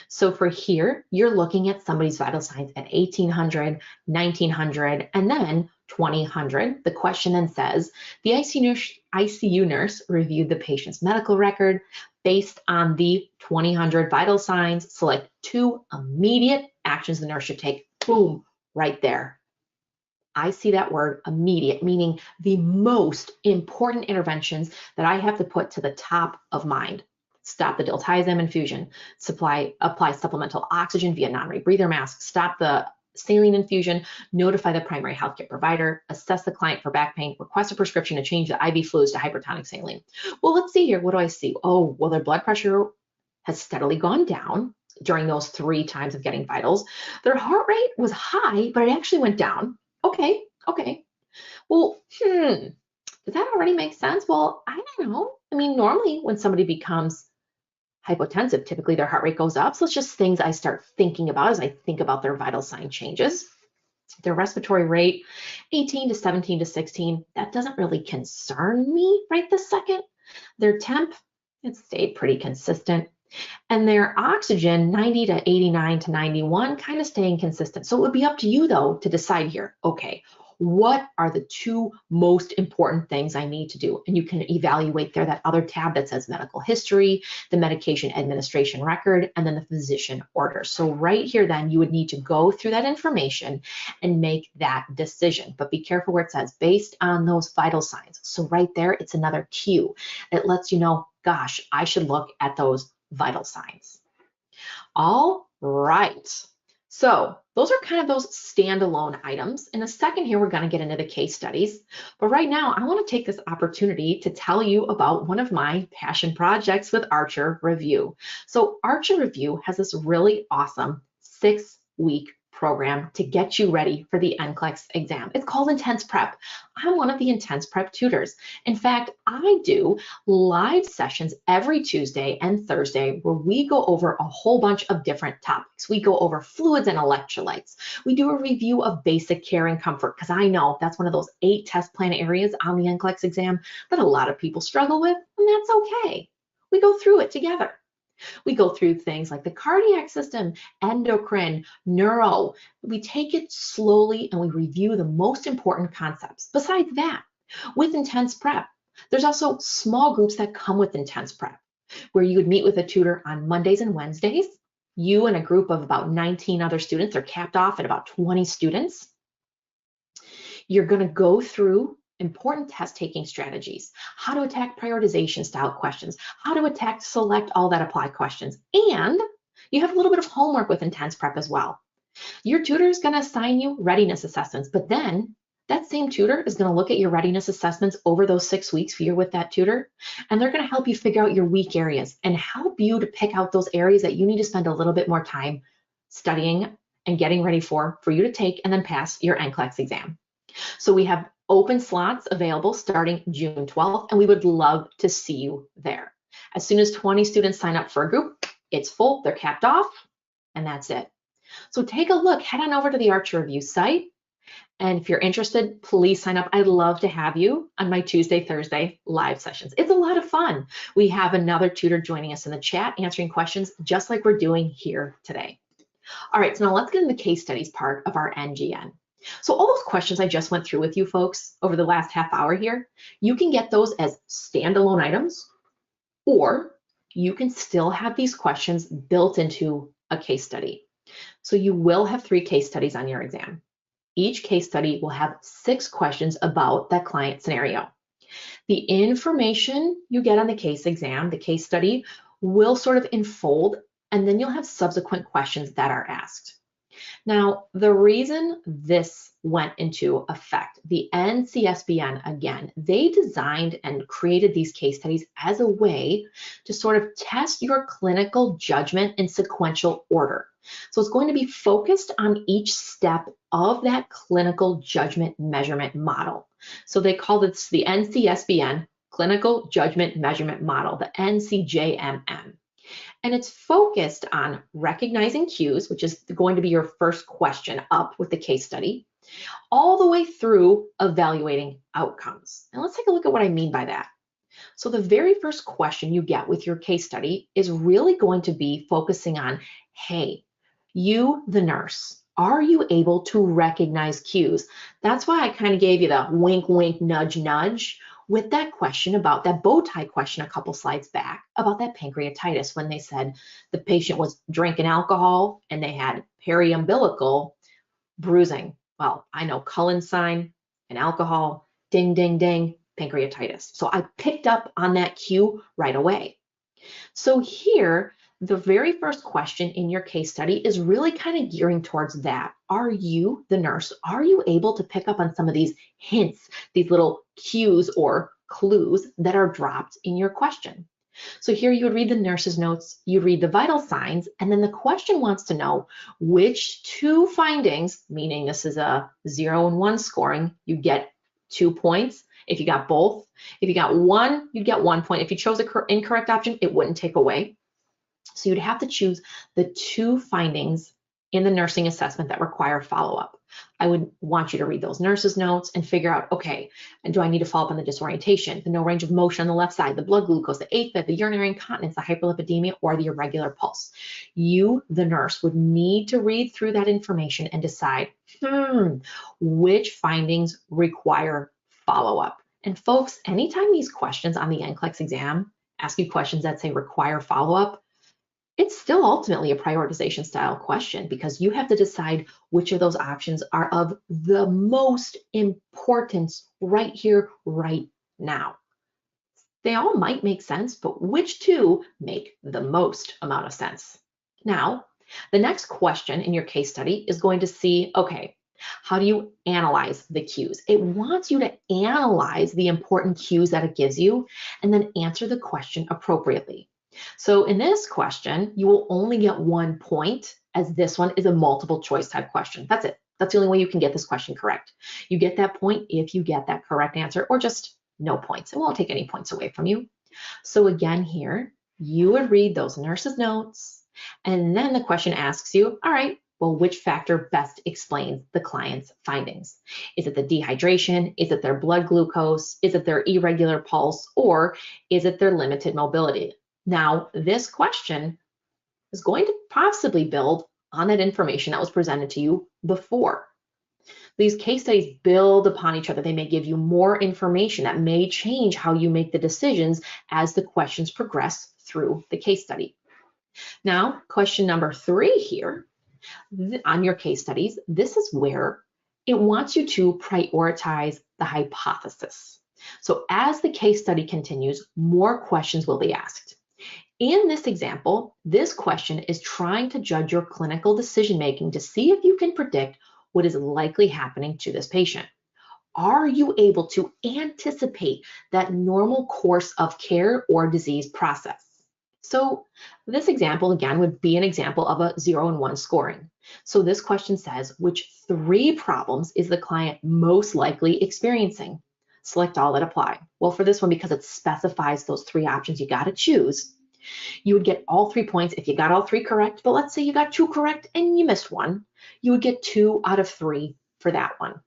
So for here, you're looking at somebody's vital signs at 1800, 1900, and then 2000. The question then says, the ICU nurse reviewed the patient's medical record based on the 2000 vital signs. Select 2 immediate actions the nurse should take. Boom, right there. I see that word immediate, meaning the most important interventions that I have to put to the top of mind. Stop the diltiazem infusion, apply supplemental oxygen via non-rebreather mask, stop the saline infusion, notify the primary healthcare provider, assess the client for back pain, request a prescription to change the IV fluids to hypertonic saline. Well, let's see here. What do I see? Oh, well, their blood pressure has steadily gone down during those 3 times of getting vitals. Their heart rate was high, but it actually went down. Okay. Well, does that already make sense? Well, I don't know. I mean, normally when somebody becomes hypotensive, typically their heart rate goes up. So it's just things I start thinking about as I think about their vital sign changes. Their respiratory rate, 18 to 17 to 16, that doesn't really concern me right this second. Their temp, it stayed pretty consistent. And their oxygen, 90 to 89 to 91, kind of staying consistent. So it would be up to you, though, to decide here, okay, what are the 2 most important things I need to do? And you can evaluate there that other tab that says medical history, the medication administration record, and then the physician order. So right here, then, you would need to go through that information and make that decision. But be careful where it says based on those vital signs. So right there, it's another cue. It lets you know, gosh, I should look at those vital signs. All right. So those are kind of those standalone items. In a second here, we're going to get into the case studies. But right now, I want to take this opportunity to tell you about one of my passion projects with Archer Review. So Archer Review has this really awesome 6-week program to get you ready for the NCLEX exam. It's called Intense Prep. I'm one of the Intense Prep tutors. In fact, I do live sessions every Tuesday and Thursday where we go over a whole bunch of different topics. We go over fluids and electrolytes. We do a review of basic care and comfort because I know that's one of those 8 test plan areas on the NCLEX exam that a lot of people struggle with, and that's okay. We go through it together. We go through things like the cardiac system, endocrine, neuro. We take it slowly and we review the most important concepts. Besides that, with Intense Prep, there's also small groups that come with Intense Prep, where you would meet with a tutor on Mondays and Wednesdays. You and a group of about 19 other students are capped off at about 20 students. You're going to go through important test taking strategies, how to attack prioritization style questions, how to attack select all that apply questions, and you have a little bit of homework with Intense Prep as well. Your tutor is going to assign you readiness assessments, but then That same tutor is going to look at your readiness assessments over those 6 weeks you're with that tutor, and they're going to help you figure out your weak areas and help you to pick out those areas that you need to spend a little bit more time studying and getting ready for you to take and then pass your NCLEX exam. So we have open slots available starting June 12th, and we would love to see you there. As soon as 20 students sign up for a group, it's full, they're capped off, and that's it. So take a look, head on over to the Archer Review site. And if you're interested, please sign up. I'd love to have you on my Tuesday, Thursday live sessions. It's a lot of fun. We have another tutor joining us in the chat, answering questions just like we're doing here today. All right, so now let's get into the case studies part of our NGN. So all those questions I just went through with you folks over the last half hour here, you can get those as standalone items, or you can still have these questions built into a case study. So you will have 3 case studies on your exam. Each case study will have 6 questions about that client scenario. The information you get on the case exam, the case study, will sort of unfold, and then you'll have subsequent questions that are asked. Now, the reason this went into effect, the NCSBN, again, they designed and created these case studies as a way to sort of test your clinical judgment in sequential order. So it's going to be focused on each step of that clinical judgment measurement model. So they call this the NCSBN, Clinical Judgment Measurement Model, the NCJMM. And it's focused on recognizing cues, which is going to be your first question up with the case study, all the way through evaluating outcomes. And let's take a look at what I mean by that. So the very first question you get with your case study is really going to be focusing on, hey, you, the nurse, are you able to recognize cues? That's why I kind of gave you the wink, wink, nudge, nudge with that question about that bow tie question a couple slides back about that pancreatitis, when they said the patient was drinking alcohol and they had periumbilical bruising. Well, I know Cullen's sign and alcohol, ding, ding, ding, pancreatitis. So I picked up on that cue right away. So here, the very first question in your case study is really kind of gearing towards that. Are you, the nurse, are you able to pick up on some of these hints, these little cues or clues that are dropped in your question? So here you would read the nurse's notes, you read the vital signs, and then the question wants to know which 2 findings, meaning this is a 0 and 1 scoring, you get 2 points. If you got both, if you got 1, you'd get 1 point. If you chose the incorrect option, it wouldn't take away. So you'd have to choose the 2 findings in the nursing assessment that require follow-up. I would want you to read those nurse's notes and figure out, okay, and do I need to follow up on the disorientation, the no range of motion on the left side, the blood glucose, the AFib, the urinary incontinence, the hyperlipidemia, or the irregular pulse? You, the nurse, would need to read through that information and decide, which findings require follow-up. And folks, anytime these questions on the NCLEX exam ask you questions that say require follow-up, it's still ultimately a prioritization style question, because you have to decide which of those options are of the most importance right here, right now. They all might make sense, but which 2 make the most amount of sense? Now, the next question in your case study is going to see, okay, how do you analyze the cues? It wants you to analyze the important cues that it gives you and then answer the question appropriately. So in this question, you will only get 1 point, as this one is a multiple choice type question. That's it. That's the only way you can get this question correct. You get that point if you get that correct answer, or just no points. It won't take any points away from you. So again here, you would read those nurse's notes, and then the question asks you, all right, well, which factor best explains the client's findings? Is it the dehydration? Is it their blood glucose? Is it their irregular pulse? Or is it their limited mobility? Now, this question is going to possibly build on that information that was presented to you before. These case studies build upon each other. They may give you more information that may change how you make the decisions as the questions progress through the case study. Now, question number 3 here on your case studies, this is where it wants you to prioritize the hypothesis. So as the case study continues, more questions will be asked. In this example, this question is trying to judge your clinical decision-making to see if you can predict what is likely happening to this patient. Are you able to anticipate that normal course of care or disease process? So this example again would be an example of a 0 and 1 scoring. So this question says, which 3 problems is the client most likely experiencing? Select all that apply. Well, for this one, because it specifies those 3 options you got to choose, you would get all 3 points if you got all 3 correct, but let's say you got 2 correct and you missed one, you would get 2 out of 3 for that one.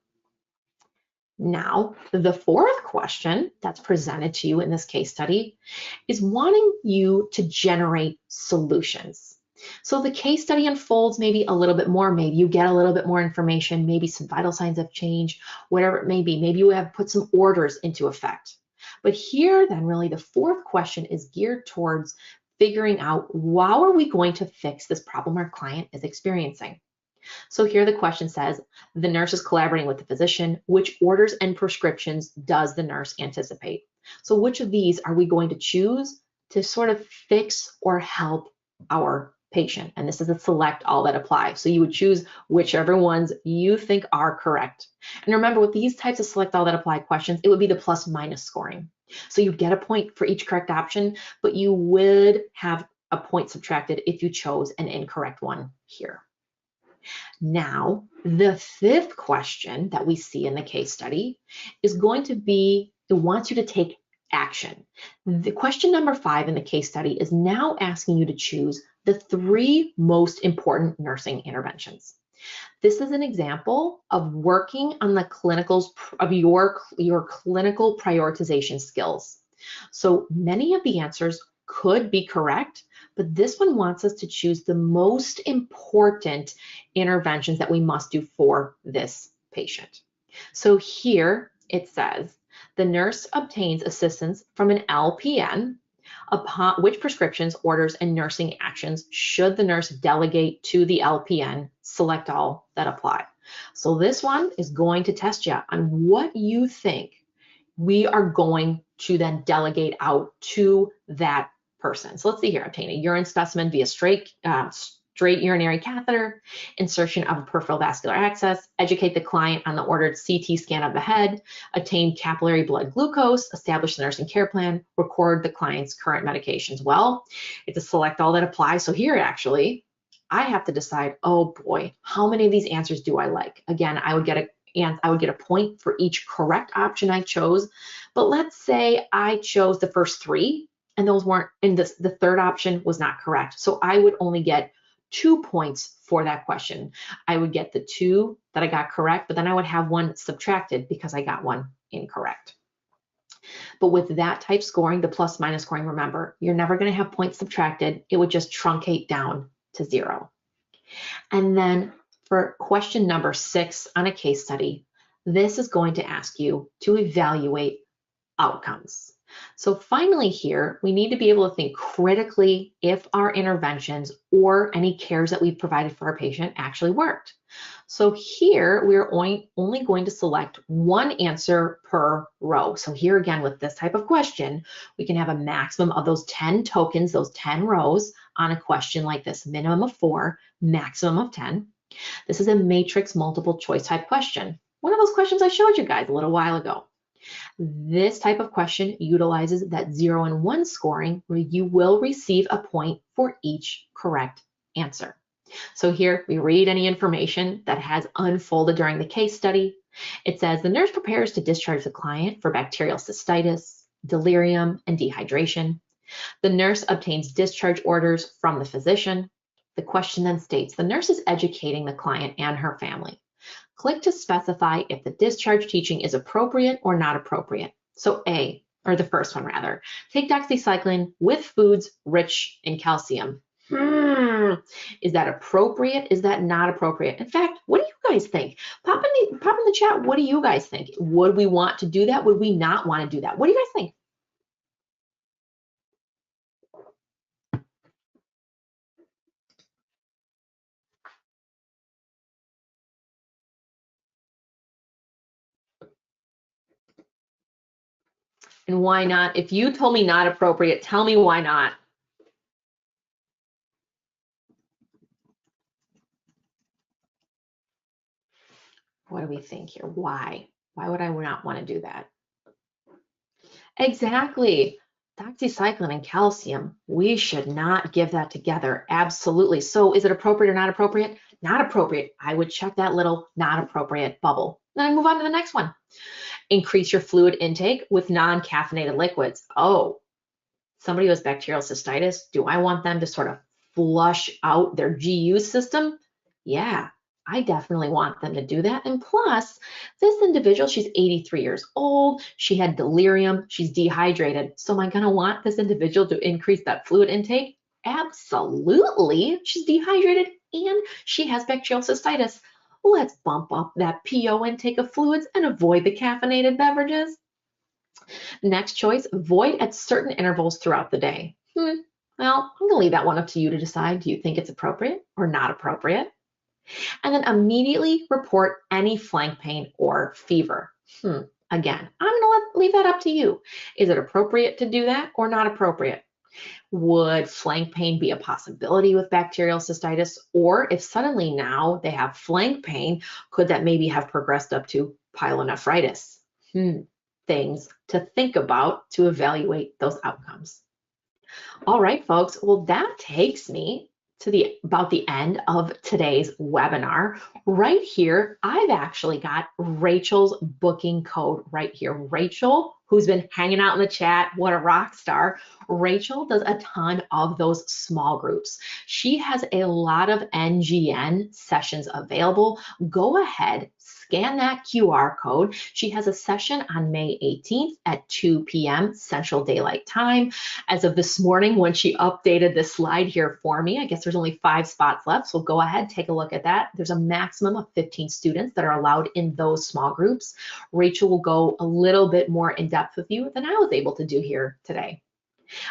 Now, the 4th question that's presented to you in this case study is wanting you to generate solutions. So the case study unfolds maybe a little bit more, maybe you get a little bit more information, maybe some vital signs have changed, whatever it may be, maybe you have put some orders into effect. But here then really the 4th question is geared towards figuring out how are we going to fix this problem our client is experiencing. So here the question says, the nurse is collaborating with the physician. Which orders and prescriptions does the nurse anticipate? So which of these are we going to choose to sort of fix or help our patient? And this is a select all that apply. So you would choose whichever ones you think are correct. And remember with these types of select all that apply questions, it would be the plus minus scoring. So you get a point for each correct option, but you would have a point subtracted if you chose an incorrect one here. Now, the 5th question that we see in the case study is going to be, it wants you to take action. The question number 5 in the case study is now asking you to choose the 3 most important nursing interventions. This is an example of working on the clinicals of your clinical prioritization skills. So many of the answers could be correct, but this one wants us to choose the most important interventions that we must do for this patient. So here it says, the nurse obtains assistance from an LPN upon which prescriptions, orders, and nursing actions should the nurse delegate to the LPN. Select all that apply. So this one is going to test you on what you think we are going to then delegate out to that person. So let's see here, obtain a urine specimen via straight urinary catheter, insertion of a peripheral vascular access, educate the client on the ordered CT scan of the head, obtain capillary blood glucose, establish the nursing care plan, record the client's current medications. Well, it's a select all that apply. So here actually, I have to decide, oh boy, how many of these answers do I like? Again, I would get a point for each correct option I chose. But let's say I chose the first 3 and those weren't, and the 3rd option was not correct. So I would only get 2 points for that question. I would get the 2 that I got correct, but then I would have 1 subtracted because I got 1 incorrect. But with that type scoring, the plus minus scoring, remember, you're never going to have points subtracted. It would just truncate down to 0. And then for question number 6 on a case study, this is going to ask you to evaluate outcomes. So finally here, we need to be able to think critically if our interventions or any cares that we've provided for our patient actually worked. So here, we're only going to select 1 answer per row. So here again, with this type of question, we can have a maximum of those 10 tokens, those 10 rows on a question like this, minimum of 4, maximum of 10. This is a matrix multiple choice type question. One of those questions I showed you guys a little while ago. This type of question utilizes that 0 and 1 scoring where you will receive a point for each correct answer. So here we read any information that has unfolded during the case study. It says the nurse prepares to discharge the client for bacterial cystitis, delirium, and dehydration. The nurse obtains discharge orders from the physician. The question then states the nurse is educating the client and her family. Click to specify if the discharge teaching is appropriate or not appropriate. So A, or the first one rather, take doxycycline with foods rich in calcium. Is that appropriate? Is that not appropriate? In fact, what do you guys think? Pop in the chat, what do you guys think? Would we want to do that? Would we not want to do that? What do you guys think? And why not? If you told me not appropriate, tell me why not. What do we think here? Why? Why would I not want to do that? Exactly. Doxycycline and calcium, we should not give that together. Absolutely. So is it appropriate or not appropriate? Not appropriate. I would check that little not appropriate bubble. Then I move on to the next one. Increase your fluid intake with non-caffeinated liquids. Oh, somebody who has bacterial cystitis, do I want them to sort of flush out their GU system? Yeah, I definitely want them to do that. And plus, this individual, she's 83 years old, she had delirium, she's dehydrated. So am I going to want this individual to increase that fluid intake? Absolutely. She's dehydrated and she has bacterial cystitis. Let's bump up that PO intake of fluids and avoid the caffeinated beverages. Next choice, void at certain intervals throughout the day. Well, I'm going to leave that one up to you to decide. Do you think it's appropriate or not appropriate? And then immediately report any flank pain or fever. Again, I'm going to leave that up to you. Is it appropriate to do that or not appropriate? Would flank pain be a possibility with bacterial cystitis? Or if suddenly now they have flank pain, could that maybe have progressed up to pyelonephritis? Things to think about to evaluate those outcomes. All right, folks. Well, that takes me to about the end of today's webinar. Right here, I've actually got Rachel's booking code right here. Rachel, who's been hanging out in the chat, what a rock star. Rachel does a ton of those small groups. She has a lot of NGN sessions available. Go ahead, scan that QR code. She has a session on May 18th at 2 p.m. Central Daylight Time. As of this morning, when she updated this slide here for me, I guess there's only 5 spots left. So go ahead, take a look at that. There's a maximum of 15 students that are allowed in those small groups. Rachel will go a little bit more in depth with you than I was able to do here today.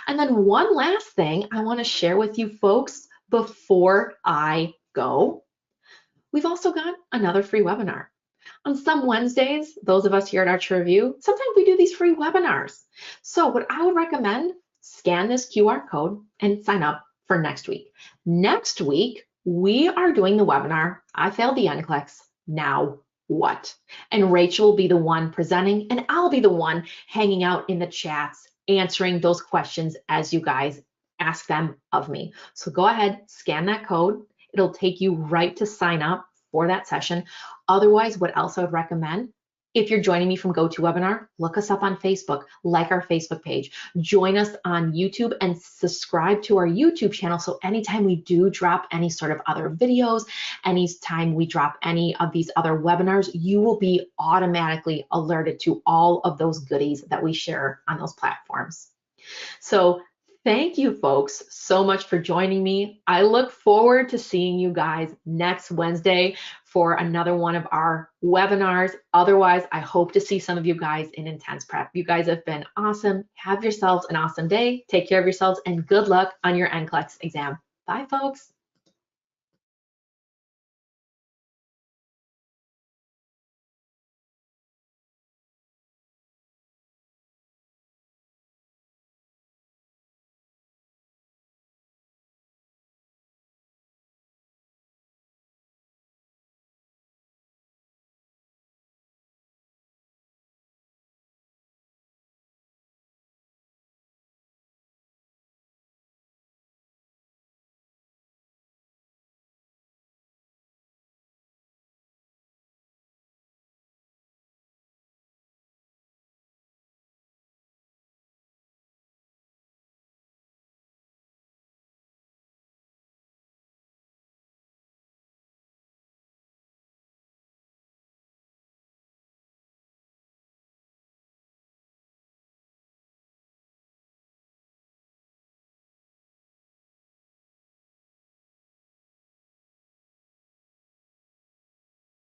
And then one last thing I want to share with you folks before I go. We've also got another free webinar. On some Wednesdays, those of us here at Archer Review, sometimes we do these free webinars. So what I would recommend, scan this QR code and sign up for next week. Next week, we are doing the webinar, I failed the NCLEX, now what? And Rachel will be the one presenting and I'll be the one hanging out in the chats, answering those questions as you guys ask them of me. So go ahead, scan that code. It'll take you right to sign up for that session. Otherwise, what else I would recommend, if you're joining me from GoToWebinar, look us up on Facebook, like our Facebook page, join us on YouTube and subscribe to our YouTube channel. So anytime we do drop any sort of other videos, anytime we drop any of these other webinars, you will be automatically alerted to all of those goodies that we share on those platforms. So thank you folks so much for joining me. I look forward to seeing you guys next Wednesday for another one of our webinars. Otherwise, I hope to see some of you guys in Intense Prep. You guys have been awesome. Have yourselves an awesome day. Take care of yourselves and good luck on your NCLEX exam. Bye, folks.